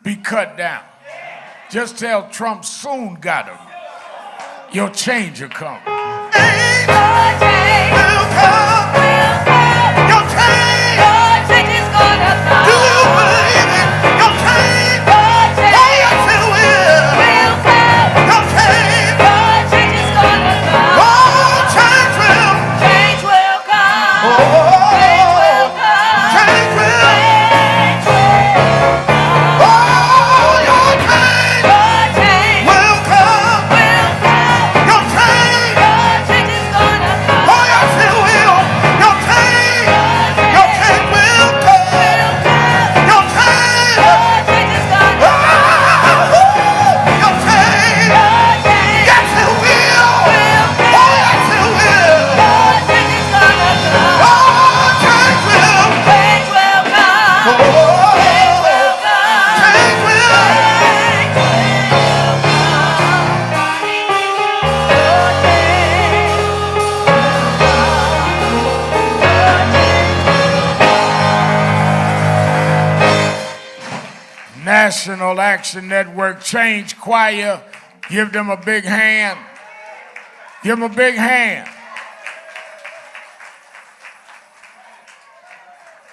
be cut down. Just tell Trump soon got him. Your change will come. National Action Network Change Choir, give them a big hand. Give them a big hand.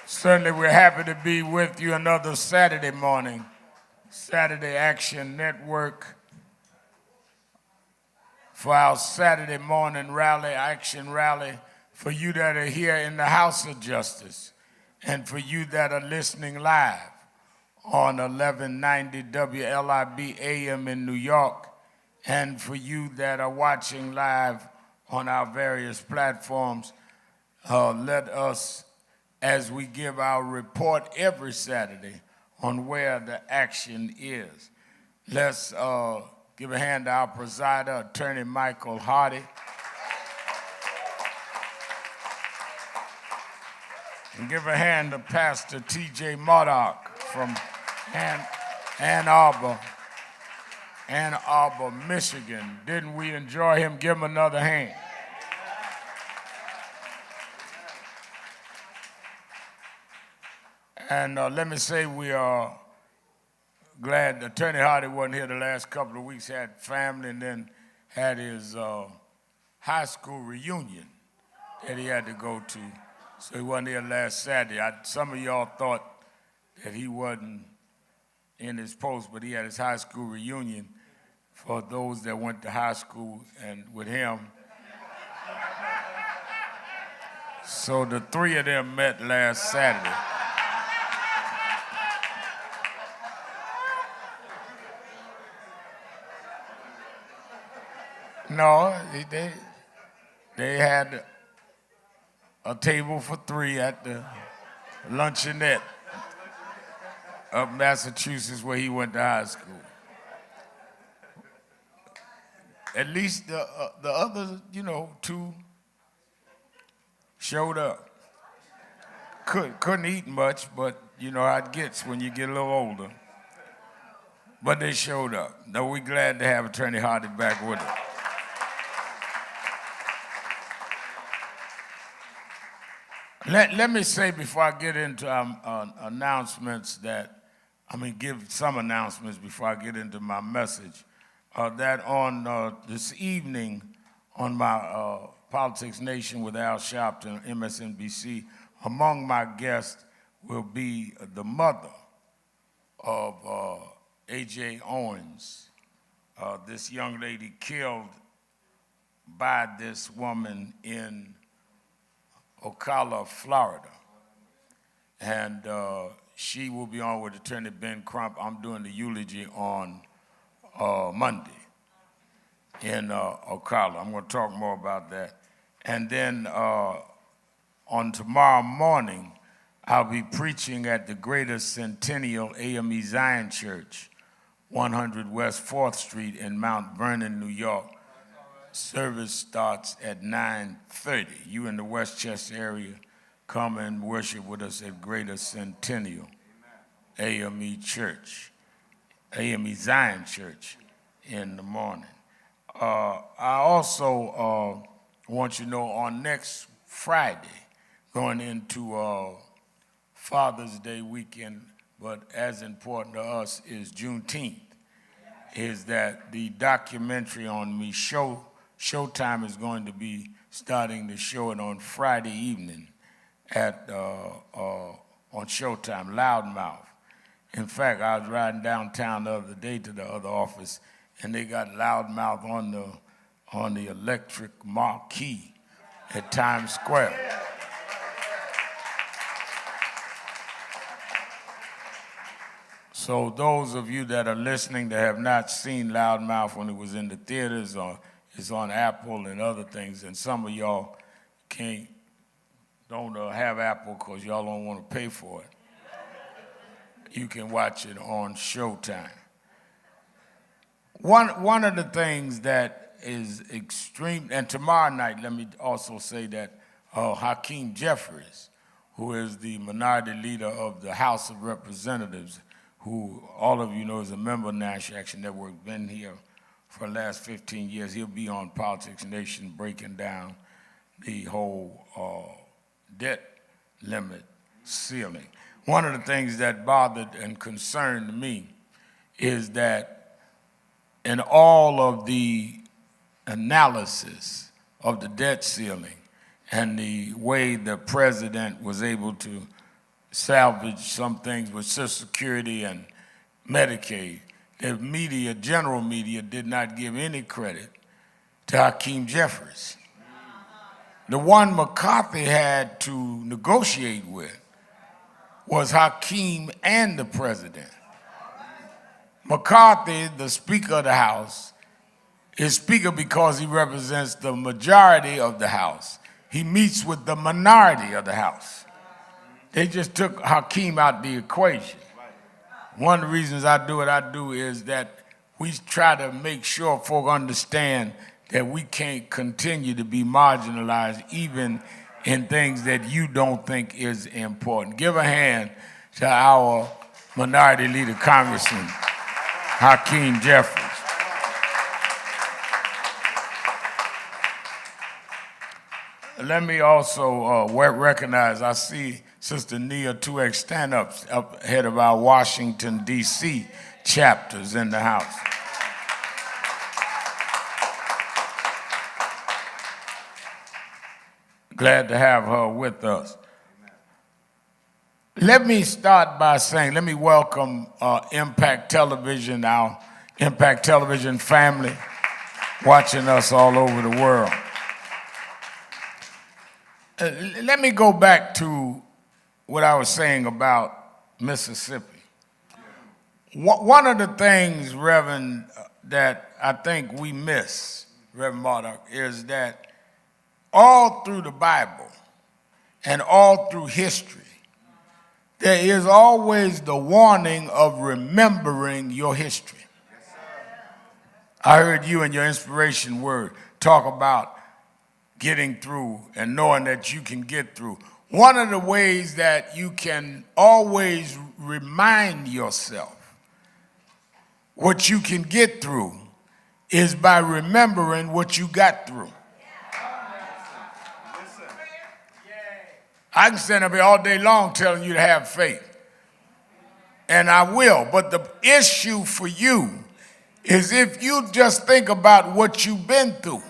Certainly we're happy to be with you another Saturday morning. Saturday Action Network for our Saturday morning rally, action rally, for you that are here in the House of Justice and for you that are listening live on 1190 WLIB AM in New York, and for you that are watching live on our various platforms. Let us, as we give our report every Saturday on where the action is, let's give a hand to our presider, Attorney Michael Hardy. And give a hand to Pastor T.J. Murdoch from Ann Arbor, Michigan. Didn't we enjoy him? Give him another hand. And let me say we are glad Attorney Hardy wasn't here the last couple of weeks, had family, and then had his high school reunion that he had to go to. So he wasn't here last Saturday. Some of y'all thought that he wasn't in his post, but he had his high school reunion for those that went to high school and with him. So the three of them met last Saturday. No, they had a table for three at the luncheonette of Massachusetts where he went to high school. At least the other, two showed up. Couldn't eat much, but you know how it gets when you get a little older. But they showed up. Now we're glad to have Attorney Hardy back with us. Let me say before I get into announcements that I'm going to give some announcements before I get into my message. That on this evening on my Politics Nation with Al Sharpton, MSNBC, among my guests will be the mother of A.J. Owens, this young lady killed by this woman in Ocala, Florida. And she will be on with Attorney Ben Crump. I'm doing the eulogy on Monday in Ocala. I'm going to talk more about that. And then on tomorrow morning, I'll be preaching at the Greater Centennial AME Zion Church, 100 West 4th Street in Mount Vernon, New York. Service starts at 9:30. You in the Westchester area, come and worship with us at Greater Centennial AME Church, AME Zion Church in the morning. I also want you to know on next Friday, going into Father's Day weekend, but as important to us is Juneteenth, is that the documentary on me, Showtime is going to be starting to show it on Friday evening at on Showtime, Loudmouth. In fact, I was riding downtown the other day to the other office, and they got Loudmouth on the electric marquee at Times Square. So those of you that are listening that have not seen Loudmouth when it was in the theaters or it's on Apple and other things, and some of y'all don't have Apple because y'all don't want to pay for it, you can watch it on Showtime. One of the things that is extreme, and tomorrow night, let me also say that Hakeem Jeffries, who is the minority leader of the House of Representatives, who all of you know is a member of National Action Network, been here for the last 15 years. He'll be on Politics Nation breaking down the whole debt limit ceiling. One of the things that bothered and concerned me is that in all of the analysis of the debt ceiling and the way the president was able to salvage some things with Social Security and Medicaid, the media, general media, did not give any credit to Hakeem Jeffries. The one McCarthy had to negotiate with was Hakeem and the president. McCarthy, the Speaker of the House, is Speaker because he represents the majority of the House. He meets with the minority of the House. They just took Hakeem out the equation. One of the reasons I do what I do is that we try to make sure folk understand that we can't continue to be marginalized even in things that you don't think is important. Give a hand to our minority leader, Congressman Hakeem Jeffries. Let me also recognize, I see Sister Nia 2X stand-ups up head of our Washington, D.C. chapters in the House. Glad to have her with us. Let me start by saying, let me welcome Impact Television, our Impact Television family, watching us all over the world. Let me go back to what I was saying about Mississippi. One of the things, Reverend, that I think we miss, Reverend Murdoch, is that all through the Bible and all through history, there is always the warning of remembering your history. I heard you in your inspiration word talk about getting through and knowing that you can get through. One of the ways that you can always remind yourself what you can get through is by remembering what you got through. I can stand up here all day long telling you to have faith and I will. But the issue for you is if you just think about what you've been through,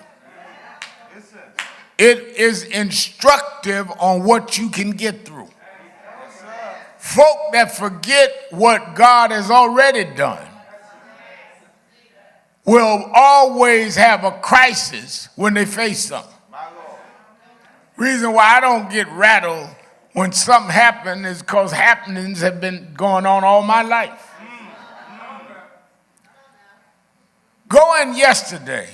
it is instructive on what you can get through. Folk that forget what God has already done will always have a crisis when they face something. Reason why I don't get rattled when something happens is because happenings have been going on all my life. Going yesterday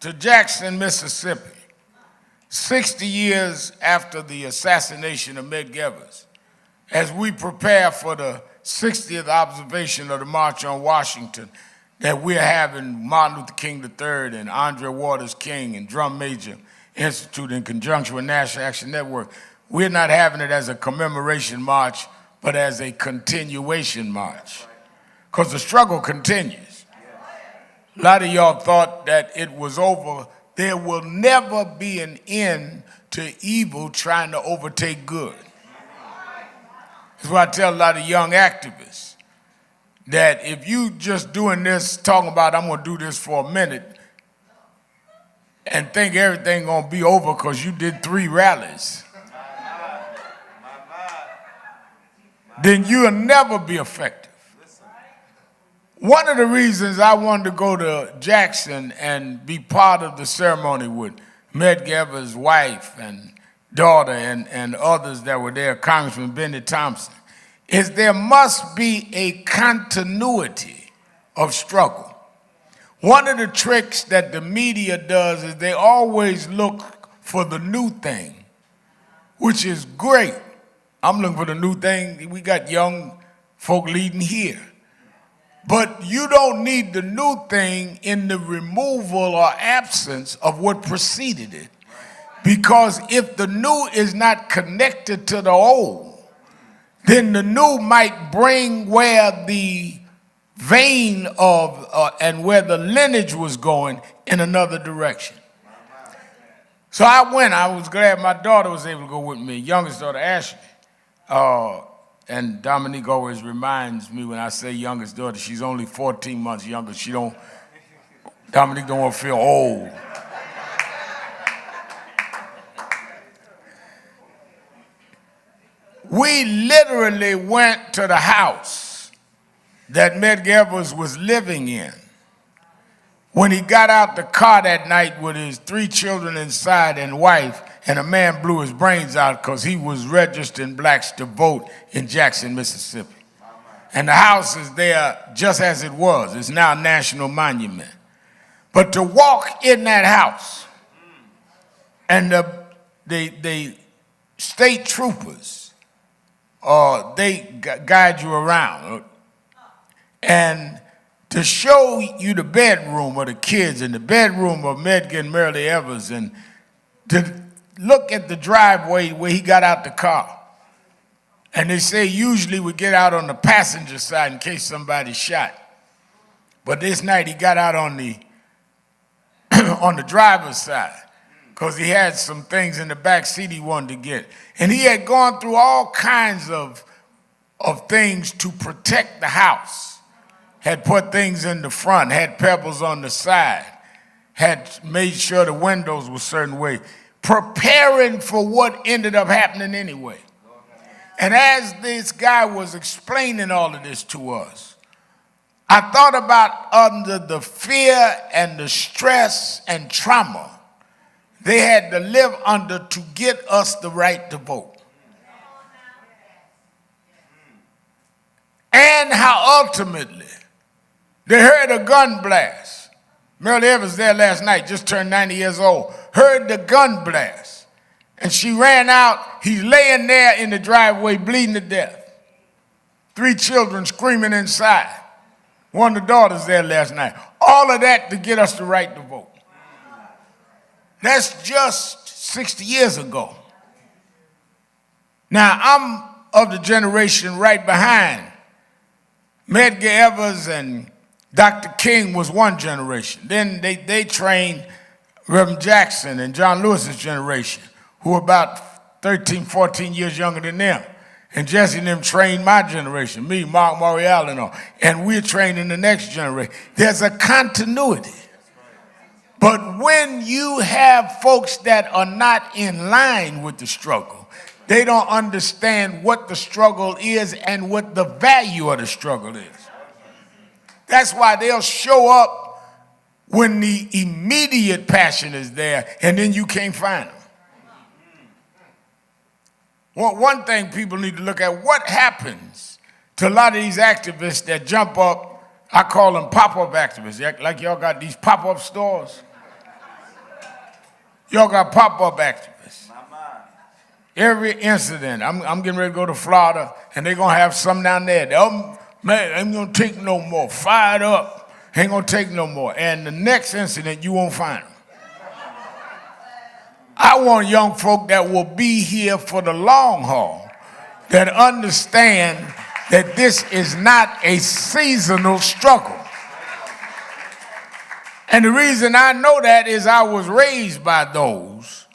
to Jackson, Mississippi, 60 years after the assassination of Medgar Evers, as we prepare for the 60th observation of the March on Washington that we're having Martin Luther King III and Andre Waters King and Drum Major Institute in conjunction with National Action Network, we're not having it as a commemoration march, but as a continuation march. Because the struggle continues. A lot of y'all thought that it was over. There will never be an end to evil trying to overtake good. That's why I tell a lot of young activists that if you just doing this, talking about I'm gonna do this for a minute, and think everything gonna be over because you did 3 rallies, then you'll never be effective. One of the reasons I wanted to go to Jackson and be part of the ceremony with Medgar Evers' wife and daughter and others that were there, Congressman Benny Thompson, is there must be a continuity of struggle. One of the tricks that the media does is they always look for the new thing, which is great. I'm looking for the new thing. We got young folk leading here. But you don't need the new thing in the removal or absence of what preceded it. Because if the new is not connected to the old, then the new might bring where the vein of and where the lineage was going in another direction. So I was glad my daughter was able to go with me, youngest daughter Ashley. And Dominique always reminds me when I say youngest daughter, she's only 14 months younger. Dominique don't want to feel old. We literally went to the house that Medgar Evers was living in when he got out the car that night with his 3 children inside and wife, and a man blew his brains out because he was registering blacks to vote in Jackson, Mississippi. And the house is there just as it was. It's now a national monument. But to walk in that house and the state troopers, they guide you around. And to show you the bedroom of the kids and the bedroom of Medgar and Marilee Evers, and to look at the driveway where he got out the car. And they say usually we get out on the passenger side in case somebody's shot. But this night he got out on the on the driver's side because he had some things in the back seat he wanted to get. And he had gone through all kinds of things to protect the house. Had put things in the front, had pebbles on the side, had made sure the windows were a certain way, preparing for what ended up happening anyway. And as this guy was explaining all of this to us, I thought about under the fear and the stress and trauma they had to live under to get us the right to vote. And how ultimately they heard a gun blast. Marilee Evers there last night, just turned 90 years old, heard the gun blast. And she ran out. He's laying there in the driveway bleeding to death. 3 children screaming inside. One of the daughters there last night. All of that to get us the right to vote. That's just 60 years ago. Now, I'm of the generation right behind. Medgar Evers and Dr. King was one generation. Then they trained Reverend Jackson and John Lewis's generation, who were about 13, 14 years younger than them. And Jesse and them trained my generation, me, Mark Morial and all. And we're training the next generation. There's a continuity. But when you have folks that are not in line with the struggle, they don't understand what the struggle is and what the value of the struggle is. That's why they'll show up when the immediate passion is there, and then you can't find them. Well, one thing people need to look at, what happens to a lot of these activists that jump up, I call them pop-up activists, like y'all got these pop-up stores. Y'all got pop-up activists. Every incident, I'm getting ready to go to Florida, and they're going to have some down there. Man, ain't going to take no more. Fired up, ain't going to take no more. And the next incident, you won't find them. I want young folk that will be here for the long haul, that understand that this is not a seasonal struggle. And the reason I know that is I was raised by those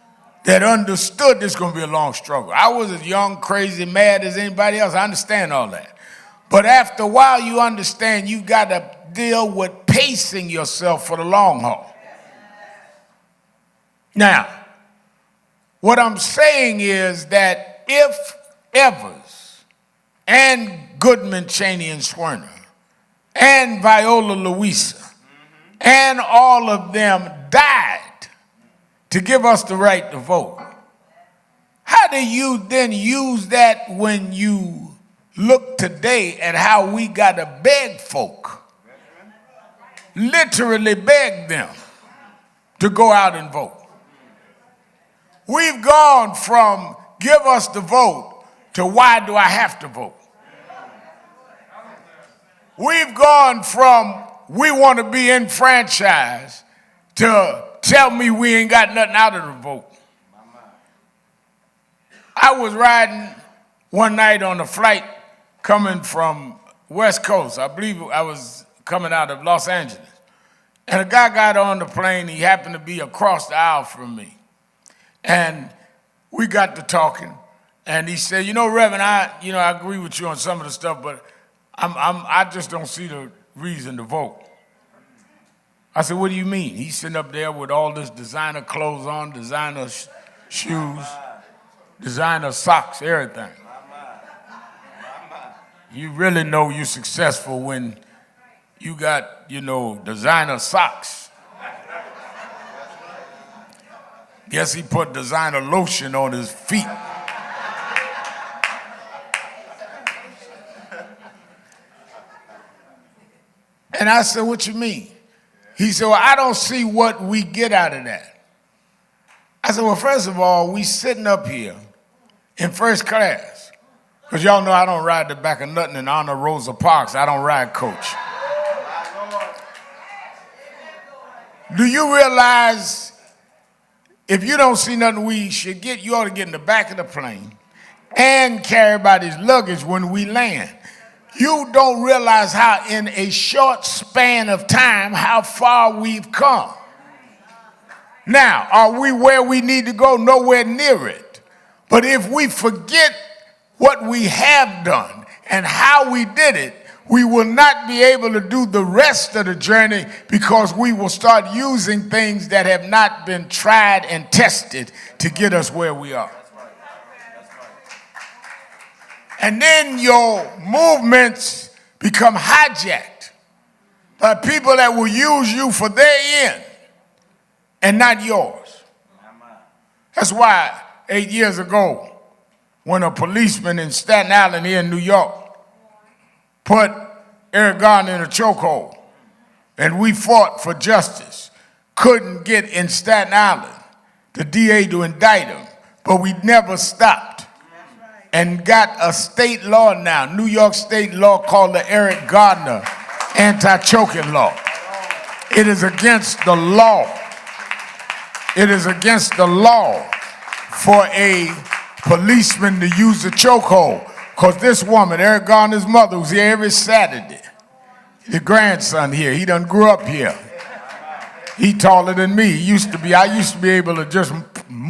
that understood this is going to be a long struggle. I was as young, crazy, mad as anybody else. I understand all that. But after a while, you understand you got to deal with pacing yourself for the long haul. Now, what I'm saying is that if Evers and Goodman, Cheney, and Swerner and Viola Luisa and all of them died to give us the right to vote, how do you then use that when you look today at how we got to beg folk, literally beg them to go out and vote? We've gone from give us the vote to why do I have to vote? We've gone from we want to be enfranchised to tell me we ain't got nothing out of the vote. I was riding one night on a flight coming from West Coast. I believe I was coming out of Los Angeles. And a guy got on the plane. He happened to be across the aisle from me. And we got to talking, and he said, Reverend, I agree with you on some of the stuff, but I just don't see the reason to vote. I said, what do you mean? He's sitting up there with all this designer clothes on, designer shoes, designer socks, everything. You really know you're successful when you got, designer socks. Guess he put designer lotion on his feet. And I said, what you mean? He said, well, I don't see what we get out of that. I said, well, first of all, we sitting up here in first class. Because y'all know I don't ride the back of nothing in honor of Rosa Parks. I don't ride coach. Do you realize if you don't see nothing we should get, you ought to get in the back of the plane and carry everybody's luggage when we land? You don't realize how in a short span of time, how far we've come. Now, are we where we need to go? Nowhere near it. But if we forget what we have done and how we did it, we will not be able to do the rest of the journey because we will start using things that have not been tried and tested to get us where we are. And then your movements become hijacked by people that will use you for their end and not yours. That's why 8 years ago, when a policeman in Staten Island here in New York put Eric Garner in a chokehold, and we fought for justice, couldn't get in Staten Island the DA to indict him, but we never stopped and got a state law now, New York state law called the Eric Garner anti-choking law. It is against the law. It is against the law for a policeman to use a chokehold. Because this woman, Eric Garner's mother, was here every Saturday. The grandson here, he done grew up here. He taller than me. I used to be able to just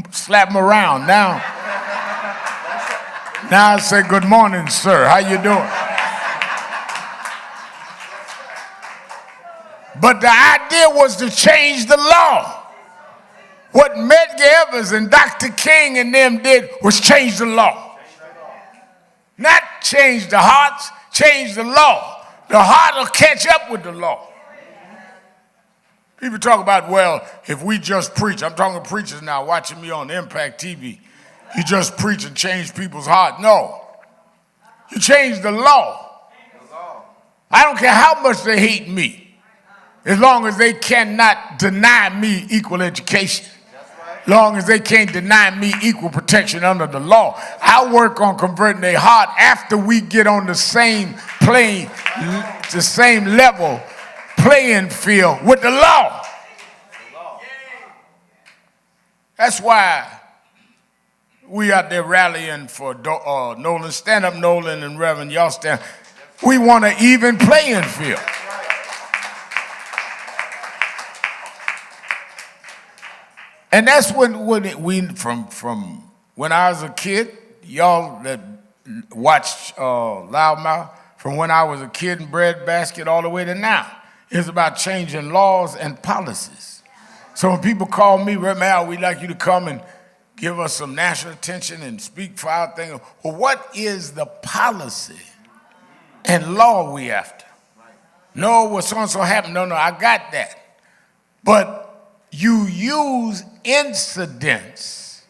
slap him around. Now I say, good morning, sir. How you doing? But the idea was to change the law. What Medgar Evers and Dr. King and them did was change the law. Not change the hearts, change the law. The heart will catch up with the law. People talk about, well, if we just preach. I'm talking to preachers now watching me on Impact TV. You just preach and change people's heart. No. You change the law. I don't care how much they hate me, as long as they cannot deny me equal education. As long as they can't deny me equal protection under the law. I work on converting their heart after we get on the same plane, the same level playing field with the law. That's why we out there rallying for Nolan. Stand up, Nolan and Reverend. Y'all stand. We want an even playing field. And that's when we from when I was a kid, y'all that watched Loudmouth, from when I was a kid in breadbasket all the way to now, it's about changing laws and policies. So when people call me, Reverend Al, we'd like you to come and give us some national attention and speak for our thing. Well, what is the policy and law we after? No, what so-and-so happened. No, I got that. But you use incidents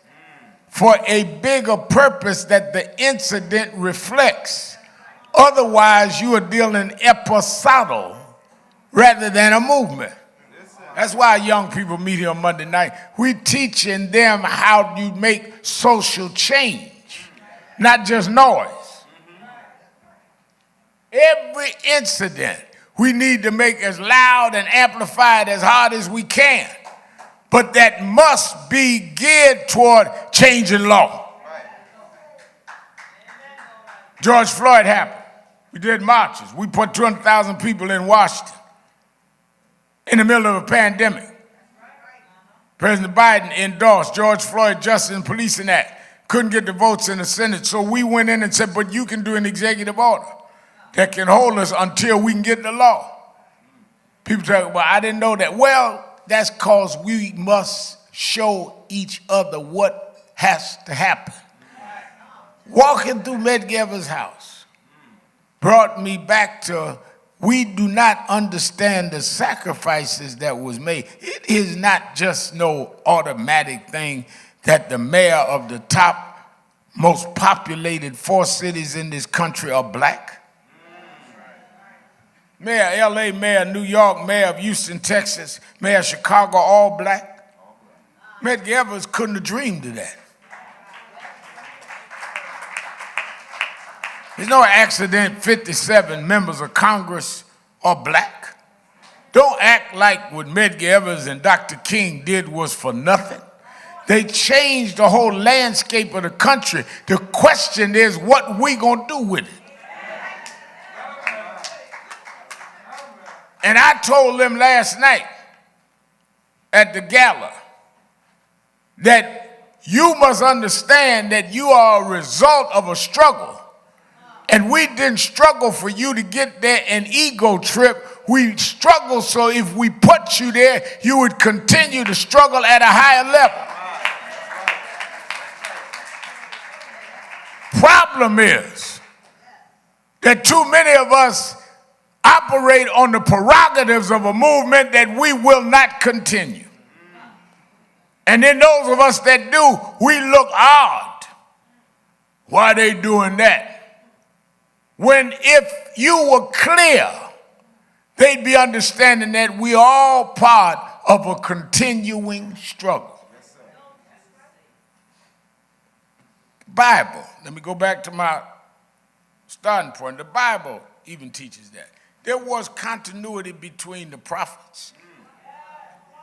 for a bigger purpose that the incident reflects. Otherwise, you are dealing episodal rather than a movement. That's why young people meet here on Monday night. We're teaching them how you make social change, not just noise. Every incident we need to make as loud and amplified as hard as we can. But that must be geared toward changing law. George Floyd happened. We did marches. We put 200,000 people in Washington in the middle of a pandemic. President Biden endorsed George Floyd Justice and Policing Act. Couldn't get the votes in the Senate, so we went in and said, but you can do an executive order that can hold us until we can get the law. People talk, well, I didn't know that. Well, that's because we must show each other what has to happen. Walking through Medgar Evers' house brought me back to, we do not understand the sacrifices that was made. It is not just no automatic thing that the mayor of the top most populated 4 cities in this country are black. Mayor of LA, Mayor of New York, Mayor of Houston, Texas, Mayor of Chicago, all black. Medgar Evers couldn't have dreamed of that. There's no accident 57 members of Congress are black. Don't act like what Medgar Evers and Dr. King did was for nothing. They changed the whole landscape of the country. The question is, what we gonna do with it? And I told them last night at the gala that you must understand that you are a result of a struggle. And we didn't struggle for you to get there an ego trip. We struggled so if we put you there, you would continue to struggle at a higher level. Problem is that too many of us operate on the prerogatives of a movement that we will not continue. And then those of us that do, we look odd. Why are they doing that? When if you were clear, they'd be understanding that we are all part of a continuing struggle. Bible, let me go back to my starting point. The Bible even teaches that. There was continuity between the prophets.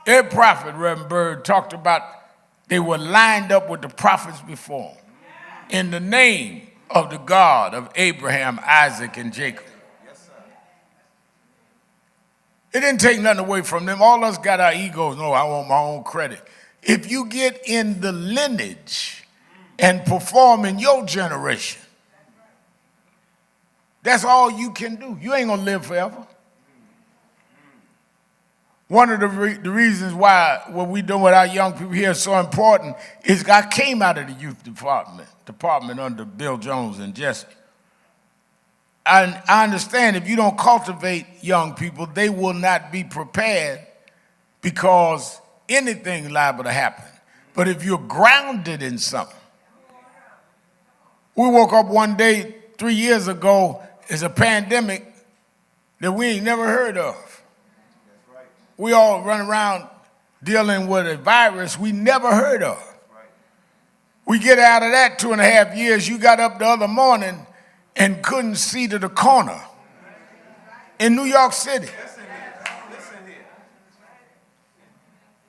Every prophet, Reverend Bird, talked about they were lined up with the prophets before them in the name of the God of Abraham, Isaac, and Jacob. It didn't take nothing away from them. All of us got our egos. No, I want my own credit. If you get in the lineage and perform in your generation. That's all you can do. You ain't gonna live forever. One of the reasons why what we do with our young people here is so important is I came out of the youth department under Bill Jones and Jesse. I understand if you don't cultivate young people, they will not be prepared because anything is liable to happen. But if you're grounded in something, we woke up one day 3 years ago, it's a pandemic that we ain't never heard of. We all run around dealing with a virus we never heard of. We get out of that 2.5 years, you got up the other morning and couldn't see to the corner in New York City.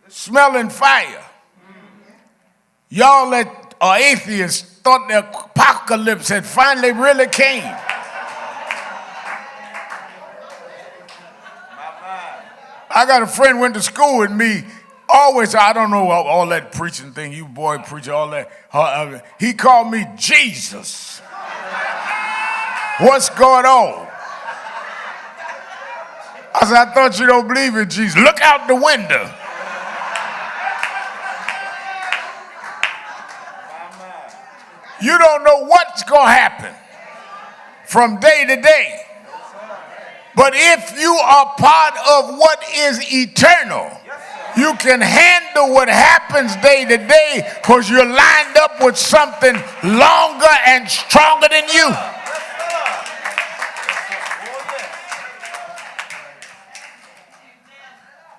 Smelling fire. Y'all that are atheists thought the apocalypse had finally really came. I got a friend went to school with me, always, I don't know all that preaching thing, you boy preach all that. He called me Jesus. What's going on? I said, I thought you don't believe in Jesus. Look out the window. You don't know what's going to happen from day to day. But if you are part of what is eternal, you can handle what happens day to day because you're lined up with something longer and stronger than you.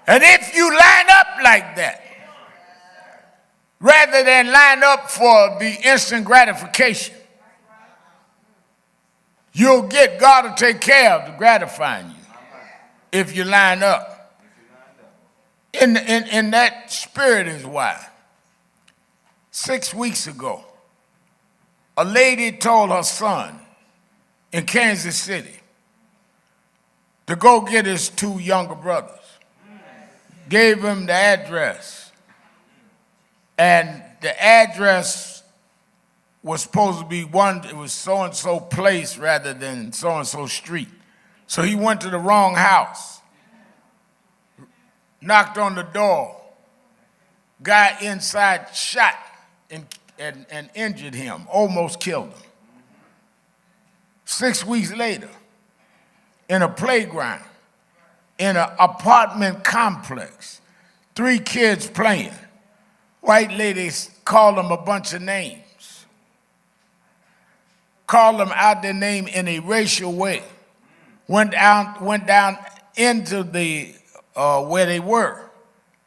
And if you line up like that, rather than line up for the instant gratification, you'll get God to take care of the gratifying you if you line up. In that spirit is why 6 weeks ago, a lady told her son in Kansas City to go get his 2 younger brothers. Gave him the address. And the address was supposed to be it was so-and-so place rather than so-and-so street. So he went to the wrong house, knocked on the door, guy inside shot and injured him, almost killed him. 6 weeks later, in a playground, in an apartment complex, 3 kids playing. White ladies called them a bunch of names. Called them out their name in a racial way. Went down into the where they were,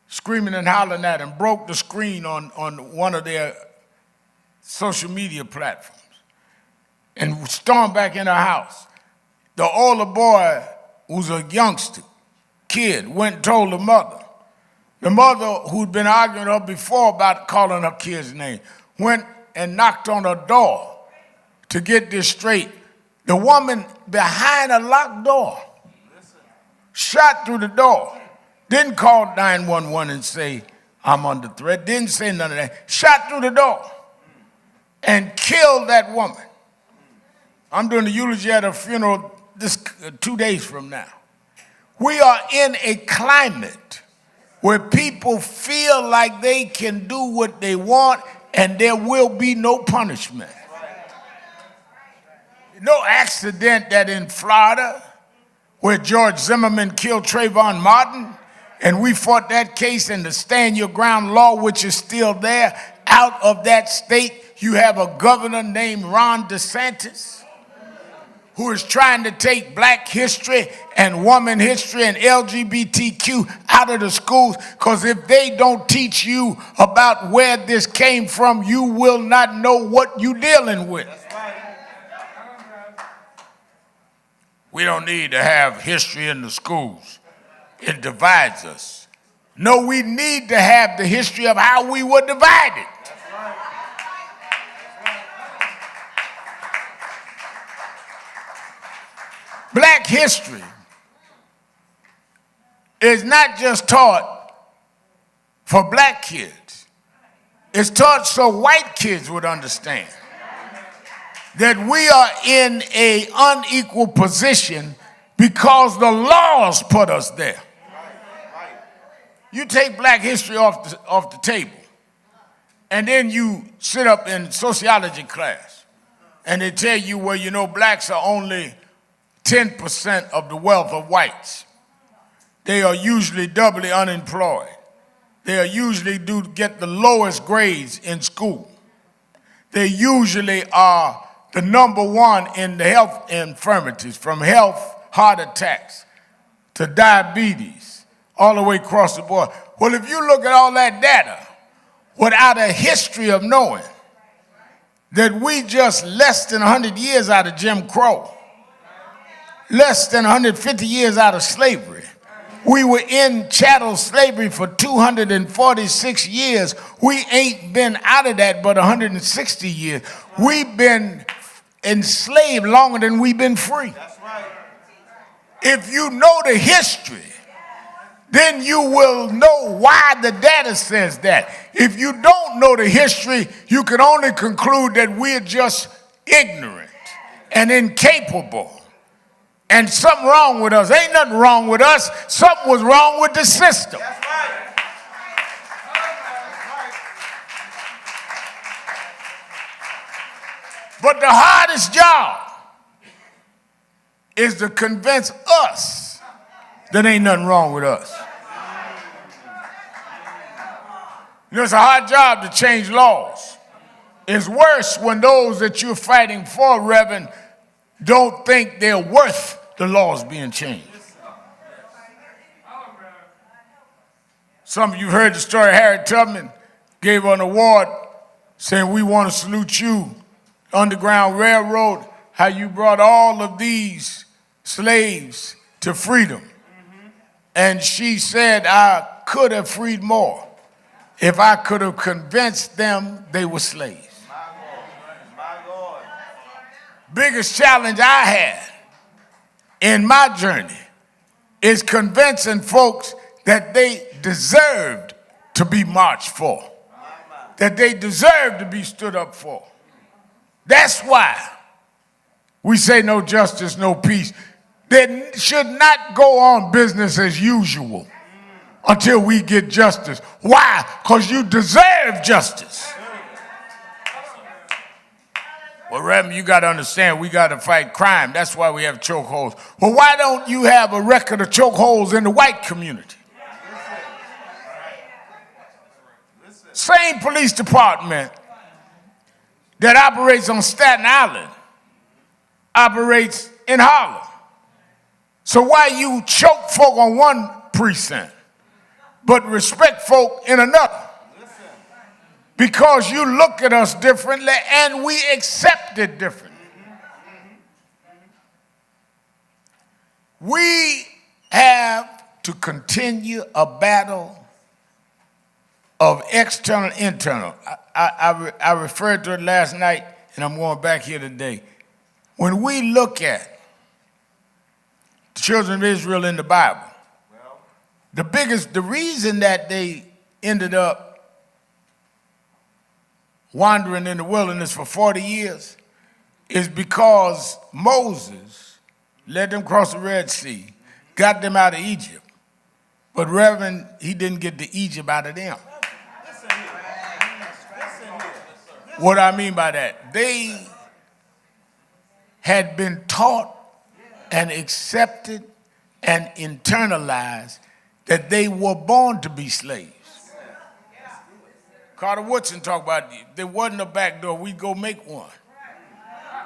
screaming and hollering at them, broke the screen on one of their social media platforms, and stormed back in her house. The older boy, who's a youngster, kid, went and told the mother. The mother, who'd been arguing with her before about calling her kid's name, went and knocked on her door to get this straight. The woman behind a locked door shot through the door. Didn't call 911 and say, I'm under threat. Didn't say none of that. Shot through the door and killed that woman. I'm doing the eulogy at her funeral 2 days from now. We are in a climate where people feel like they can do what they want and there will be no punishment. No accident that in Florida, where George Zimmerman killed Trayvon Martin, and we fought that case and the Stand Your Ground law, which is still there, out of that state, you have a governor named Ron DeSantis, who is trying to take black history and woman history and LGBTQ out of the schools, because if they don't teach you about where this came from, you will not know what you're dealing with. We don't need to have history in the schools. It divides us. No, we need to have the history of how we were divided. Black history is not just taught for black kids. It's taught so white kids would understand that we are in an unequal position because the laws put us there. You take black history off the table, and then you sit up in sociology class, and they tell you, well, you know, blacks are only 10% of the wealth of whites. They are usually doubly unemployed. They are usually do get the lowest grades in school. They usually are the number one in the health infirmities, from heart attacks to diabetes, all the way across the board. Well, if you look at all that data without a history of knowing that we just less than 100 years out of Jim Crow, less than 150 years out of slavery, we were in chattel slavery for 246 years. We ain't been out of that but 160 years. We've been enslaved longer than we've been free. That's right. If you know the history, then you will know why the data says that. If you don't know the history, you can only conclude that we're just ignorant and incapable. And something wrong with us. Ain't nothing wrong with us. Something was wrong with the system. That's right. But the hardest job is to convince us that ain't nothing wrong with us. You know, it's a hard job to change laws. It's worse when those that you're fighting for, Reverend, don't think they're worth the laws being changed. Some of you heard the story. Harriet Tubman gave an award saying, we want to salute you, Underground Railroad, how you brought all of these slaves to freedom. And she said, I could have freed more if I could have convinced them they were slaves. Biggest challenge I had in my journey is convincing folks that they deserved to be marched for, that they deserved to be stood up for. That's why we say no justice, no peace. There should not go on business as usual until we get justice. Why? Because you deserve justice. Well, Reverend, you got to understand, we got to fight crime. That's why we have chokeholds. Well, why don't you have a record of chokeholds in the white community? Same police department that operates on Staten Island operates in Harlem. So why you choke folk on one precinct but respect folk in another? Because you look at us differently and we accept it differently. We have to continue a battle of external and internal. I referred to it last night, and I'm going back here today. When we look at the children of Israel in the Bible, the reason that they ended up wandering in the wilderness for 40 years is because Moses led them across the Red Sea, got them out of Egypt. But Reverend, he didn't get the Egypt out of them. What I mean by that, they had been taught and accepted and internalized that they were born to be slaves. Carter Woodson talked about there wasn't a back door, we go make one.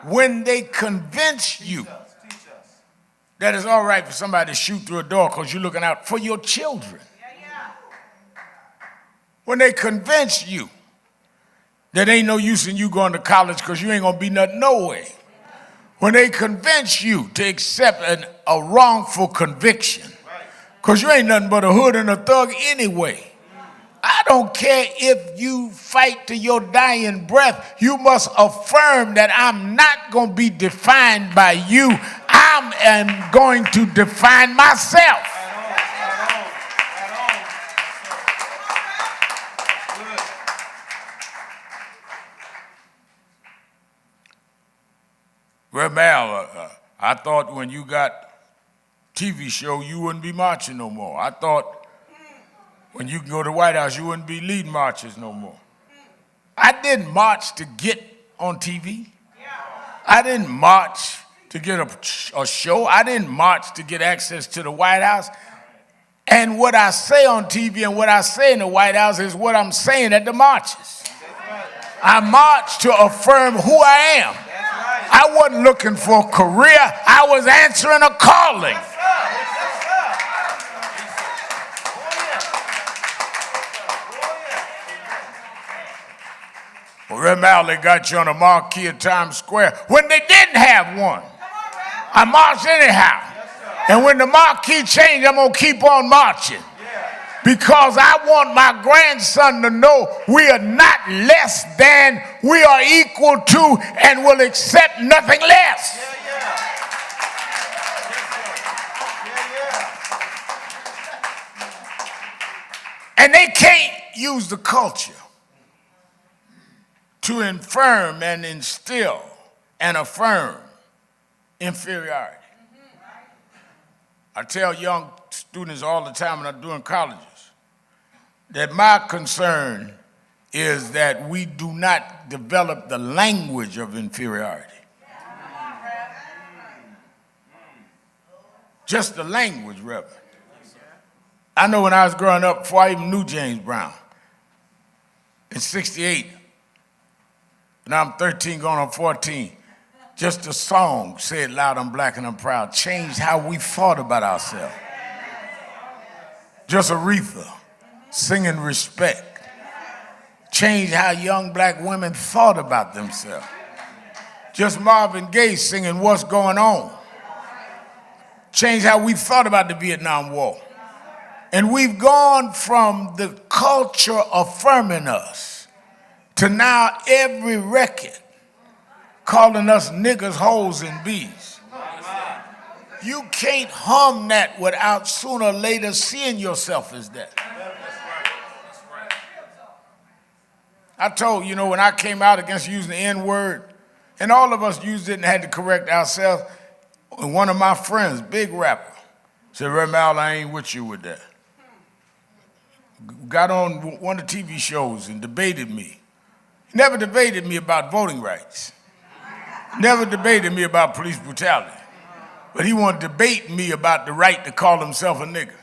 When they convince you that it's all right for somebody to shoot through a door because you're looking out for your children. When they convince you that ain't no use in you going to college because you ain't going to be nothing no way. When they convince you to accept a wrongful conviction because you ain't nothing but a hood and a thug anyway. I don't care if you fight to your dying breath. You must affirm that I'm not going to be defined by you. I am going to define myself. Rev Mal, I thought when you got TV show, you wouldn't be marching no more. I thought when you can go to the White House, you wouldn't be leading marches no more. I didn't march to get on TV. I didn't march to get a show. I didn't march to get access to the White House. And what I say on TV and what I say in the White House is what I'm saying at the marches. I marched to affirm who I am. I wasn't looking for a career. I was answering a calling. Well, Rev Mal, they got you on a marquee at Times Square when they didn't have one. I marched anyhow. And when the marquee changed, I'm going to keep on marching. Because I want my grandson to know we are not less than, we are equal to, and will accept nothing less. And they can't use the culture to infirm and instill and affirm inferiority. I tell young students all the time when I'm doing colleges that my concern is that we do not develop the language of inferiority. Just the language, Reverend. I know when I was growing up, before I even knew James Brown, in '68, now I'm 13 going on 14, just a song, Say It Loud, I'm Black and I'm Proud, changed how we thought about ourselves. Just Aretha singing Respect changed how young black women thought about themselves. Just Marvin Gaye singing What's Going On changed how we thought about the Vietnam War. And we've gone from the culture affirming us to now every record calling us niggas, hoes, and bees. You can't hum that without sooner or later seeing yourself as that. I told, when I came out against using the N-word, and all of us used it and had to correct ourselves, and one of my friends, big rapper, said, Rev Mal, I ain't with you with that. Got on one of the TV shows and debated me. He never debated me about voting rights. Never debated me about police brutality. But he wanted to debate me about the right to call himself a nigger.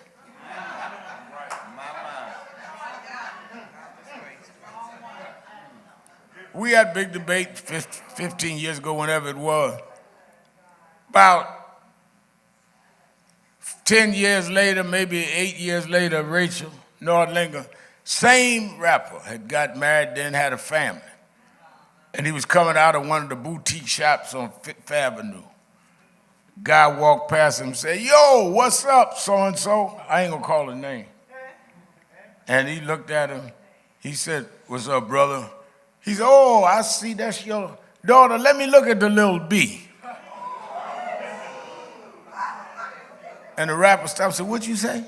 We had a big debate 15 years ago, whenever it was. About 10 years later, maybe 8 years later, Rachel Nordlinger, same rapper, had got married, then had a family. And he was coming out of one of the boutique shops on Fifth Avenue. Guy walked past him and said, yo, what's up, so-and-so? I ain't gonna call his name. And he looked at him. He said, what's up, brother? He said, oh, I see that's your daughter. Let me look at the little B. And the rapper stopped and said, what'd you say?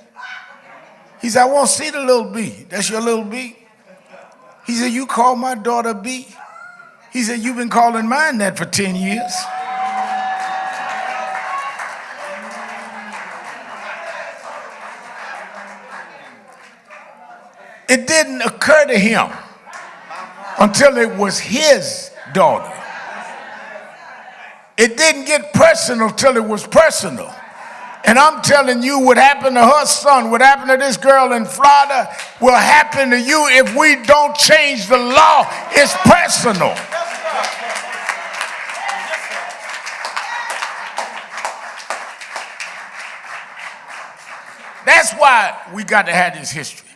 He said, I want to see the little B. That's your little B? He said, you call my daughter B? He said, you've been calling mine that for 10 years. It didn't occur to him until it was his daughter. It didn't get personal till it was personal. And I'm telling you, what happened to her son, what happened to this girl in Florida, will happen to you if we don't change the law. It's personal. That's why we got to have this history.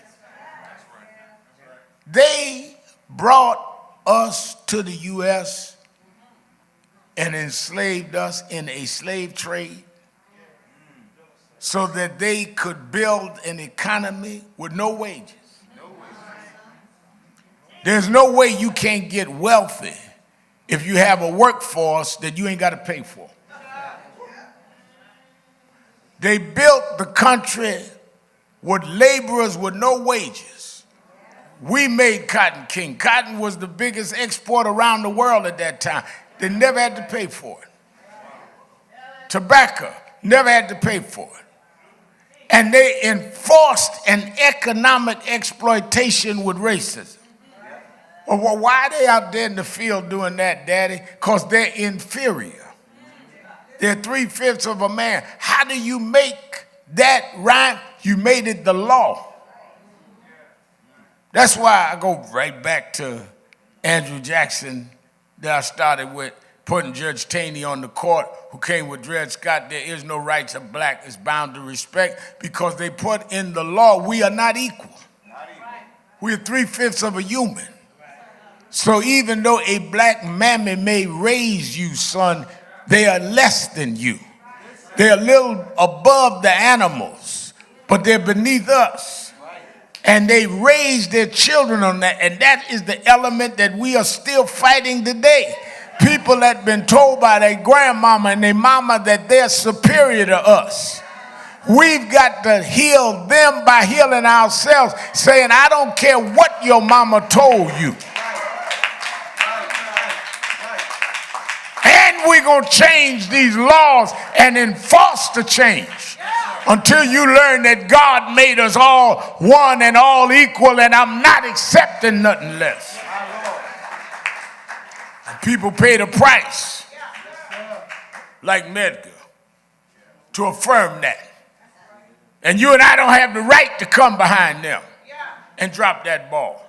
They brought us to the U.S. and enslaved us in a slave trade so that they could build an economy with no wages. There's no way you can't get wealthy if you have a workforce that you ain't got to pay for. They built the country with laborers with no wages. We made cotton king. Cotton was the biggest export around the world at that time. They never had to pay for it. tobacco, never had to pay for it. And they enforced an economic exploitation with racism. Well, why are they out there in the field doing that, Daddy? Because they're inferior. They're 3/5 of a man. How do you make that rhyme? You made it the law. That's why I go right back to Andrew Jackson that I started with, putting Judge Taney on the court, who came with Dred Scott. There is no rights of black is bound to respect, because they put in the law, we are not equal. We're 3/5 of a human. So even though a black mammy may raise you, son, they are less than you. They're a little above the animals, but they're beneath us. And they raise their children on that. And that is the element that we are still fighting today. People that been told by their grandmama and their mama that they're superior to us. We've got to heal them by healing ourselves, saying, I don't care what your mama told you. And we're going to change these laws and enforce the change until you learn that God made us all one and all equal, and I'm not accepting nothing less. And people pay the price, like Medgar, to affirm that. And you and I don't have the right to come behind them and drop that ball.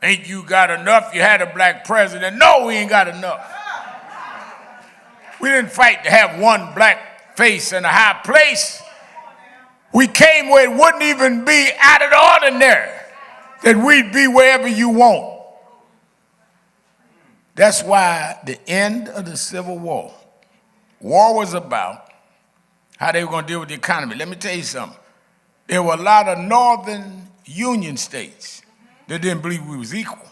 Ain't you got enough? You had a black president. No, we ain't got enough. We didn't fight to have one black face in a high place. We came where it wouldn't even be out of the ordinary, that we'd be wherever you want. That's why the end of the Civil War was about how they were going to deal with the economy. Let me tell you something. There were a lot of northern Union states that didn't believe we was equal,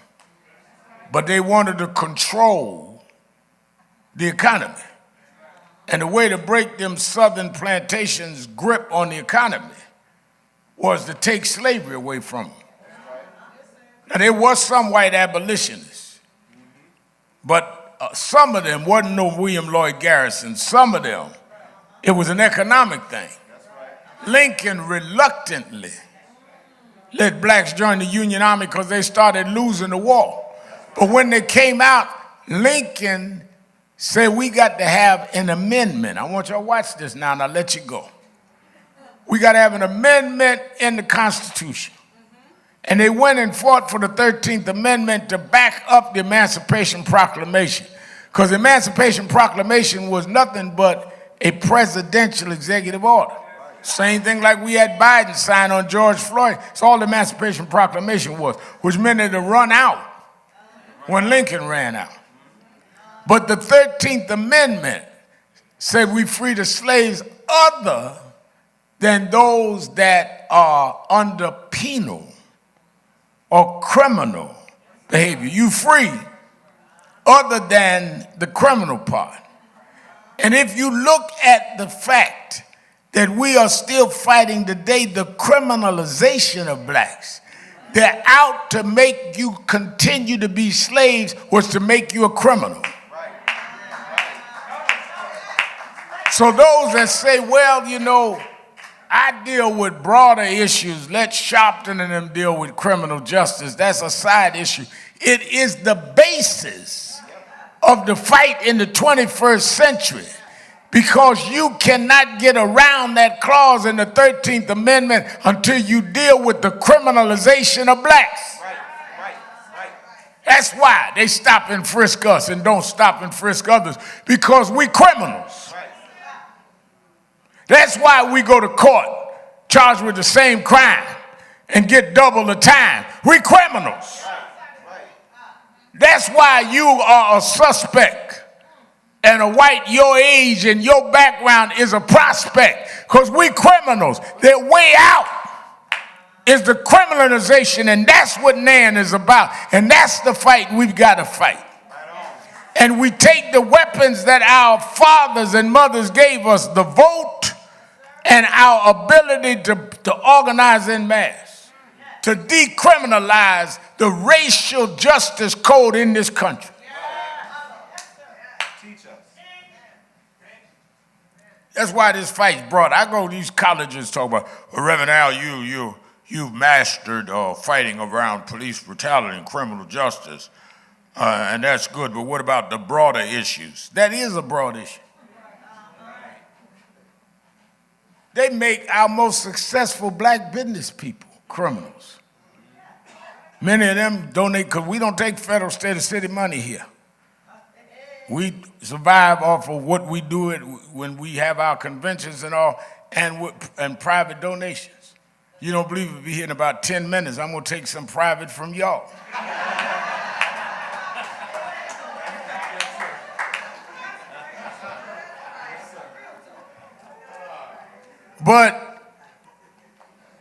but they wanted to control the economy. And the way to break them southern plantations' grip on the economy was to take slavery away from them. Now, there was some white abolitionists, but some of them wasn't no William Lloyd Garrison. Some of them, it was an economic thing. Lincoln reluctantly let blacks join the Union Army because they started losing the war. But when they came out, Lincoln said, we got to have an amendment. I want y'all to watch this now, and I'll let you go. We got to have an amendment in the Constitution. And they went and fought for the 13th Amendment to back up the Emancipation Proclamation. Because the Emancipation Proclamation was nothing but a presidential executive order. Same thing like we had Biden sign on George Floyd. It's all the Emancipation Proclamation was, which meant it to run out when Lincoln ran out. But the 13th Amendment said we free the slaves other than those that are under penal or criminal behavior. You free other than the criminal part. And if you look at the fact that we are still fighting today the criminalization of blacks, they're out to make you continue to be slaves, was to make you a criminal. So those that say, well, you know, I deal with broader issues, let Sharpton and them deal with criminal justice, that's a side issue. It is the basis of the fight in the 21st century, because you cannot get around that clause in the 13th Amendment until you deal with the criminalization of blacks. That's why they stop and frisk us and don't stop and frisk others, because we criminals. That's why we go to court charged with the same crime and get double the time. We criminals. That's why you are a suspect and a white your age and your background is a prospect, because we criminals. Their way out is the criminalization, and that's what NAN is about, and that's the fight we've got to fight. And we take the weapons that our fathers and mothers gave us, the vote and our ability to organize en masse, to decriminalize the racial justice code in this country. That's why this fight's brought. I go to these colleges talk about, well, Reverend Al, you've mastered fighting around police brutality and criminal justice, and that's good, but what about the broader issues? That is a broad issue. They make our most successful black business people criminals. Many of them donate, because we don't take federal, state, or city money here. We survive off of what we do it when we have our conventions and all, and private donations. You don't believe it'll be here in about 10 minutes. I'm going to take some private from y'all. But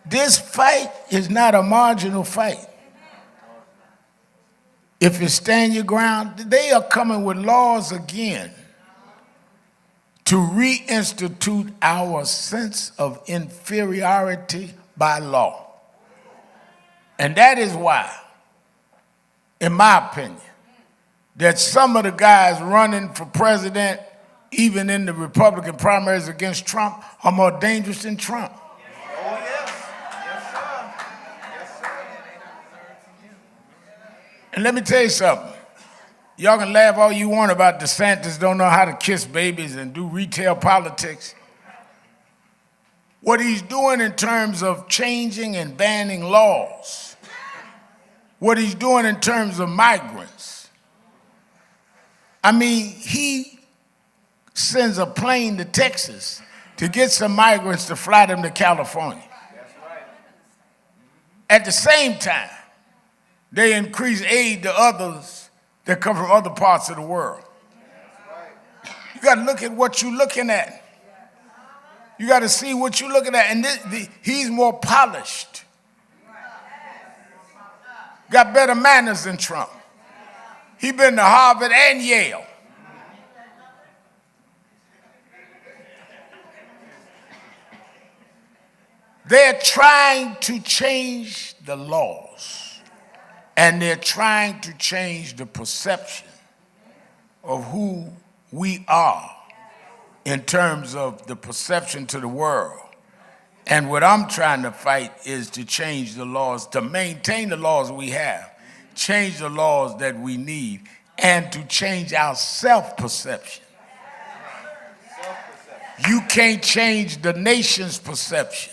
this fight is not a marginal fight. If you stand your ground, they are coming with laws again to reinstitute our sense of inferiority by law. And that is why, in my opinion, that some of the guys running for president, even in the Republican primaries against Trump, are more dangerous than Trump. And let me tell you something. Y'all can laugh all you want about DeSantis don't know how to kiss babies and do retail politics. What he's doing in terms of changing and banning laws, what he's doing in terms of migrants. I mean, he sends a plane to Texas to get some migrants to fly them to California. At the same time, they increase aid to others that come from other parts of the world. You got to look at what you're looking at. You got to see what you're looking at. And he's more polished. Got better manners than Trump. He's been to Harvard and Yale. They're trying to change the laws. And they're trying to change the perception of who we are in terms of the perception to the world. And what I'm trying to fight is to change the laws, to maintain the laws we have, change the laws that we need, and to change our self-perception. You can't change the nation's perception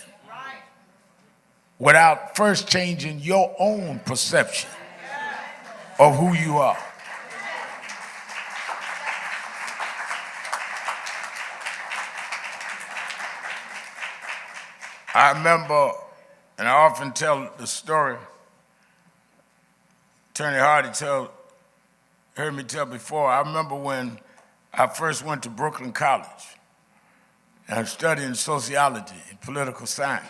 without first changing your own perception of who you are. I remember, and I often tell the story, Attorney Hardy heard me tell before, I remember when I first went to Brooklyn College, and I was studying sociology and political science.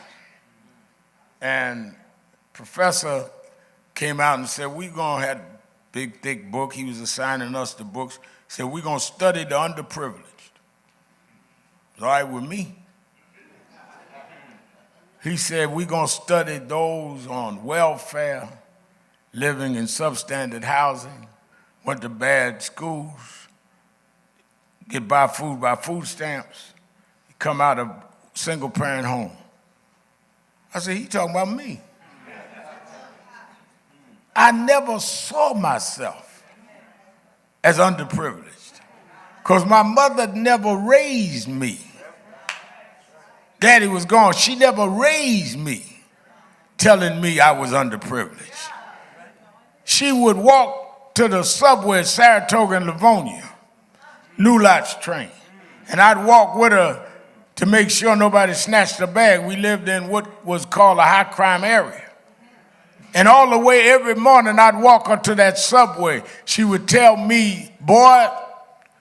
And professor came out and said, we're going to have a big, thick book. He was assigning us the books. He said, we're going to study the underprivileged. It's all right with me. He said, we're going to study those on welfare, living in substandard housing, went to bad schools, get by food stamps, come out of single-parent home. I said, he talking about me. I never saw myself as underprivileged because my mother never raised me. Daddy was gone. She never raised me telling me I was underprivileged. She would walk to the subway at Saratoga and Livonia, New Lots train, and I'd walk with her to make sure nobody snatched the bag. We lived in what was called a high crime area. And all the way every morning I'd walk her to that subway. She would tell me, boy,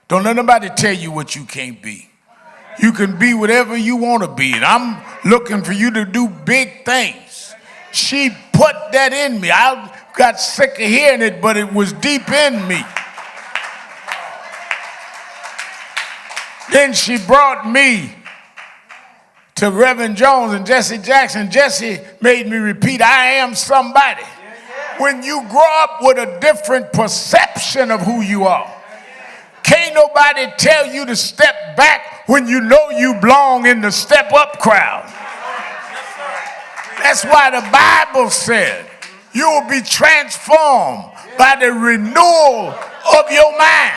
don't let nobody tell you what you can't be. You can be whatever you want to be. And I'm looking for you to do big things. She put that in me. I got sick of hearing it, but it was deep in me. Then she brought me to Reverend Jones and Jesse Jackson. Jesse made me repeat, I am somebody. When you grow up with a different perception of who you are, can't nobody tell you to step back when you know you belong in the step up crowd. That's why the Bible said you will be transformed by the renewal of your mind.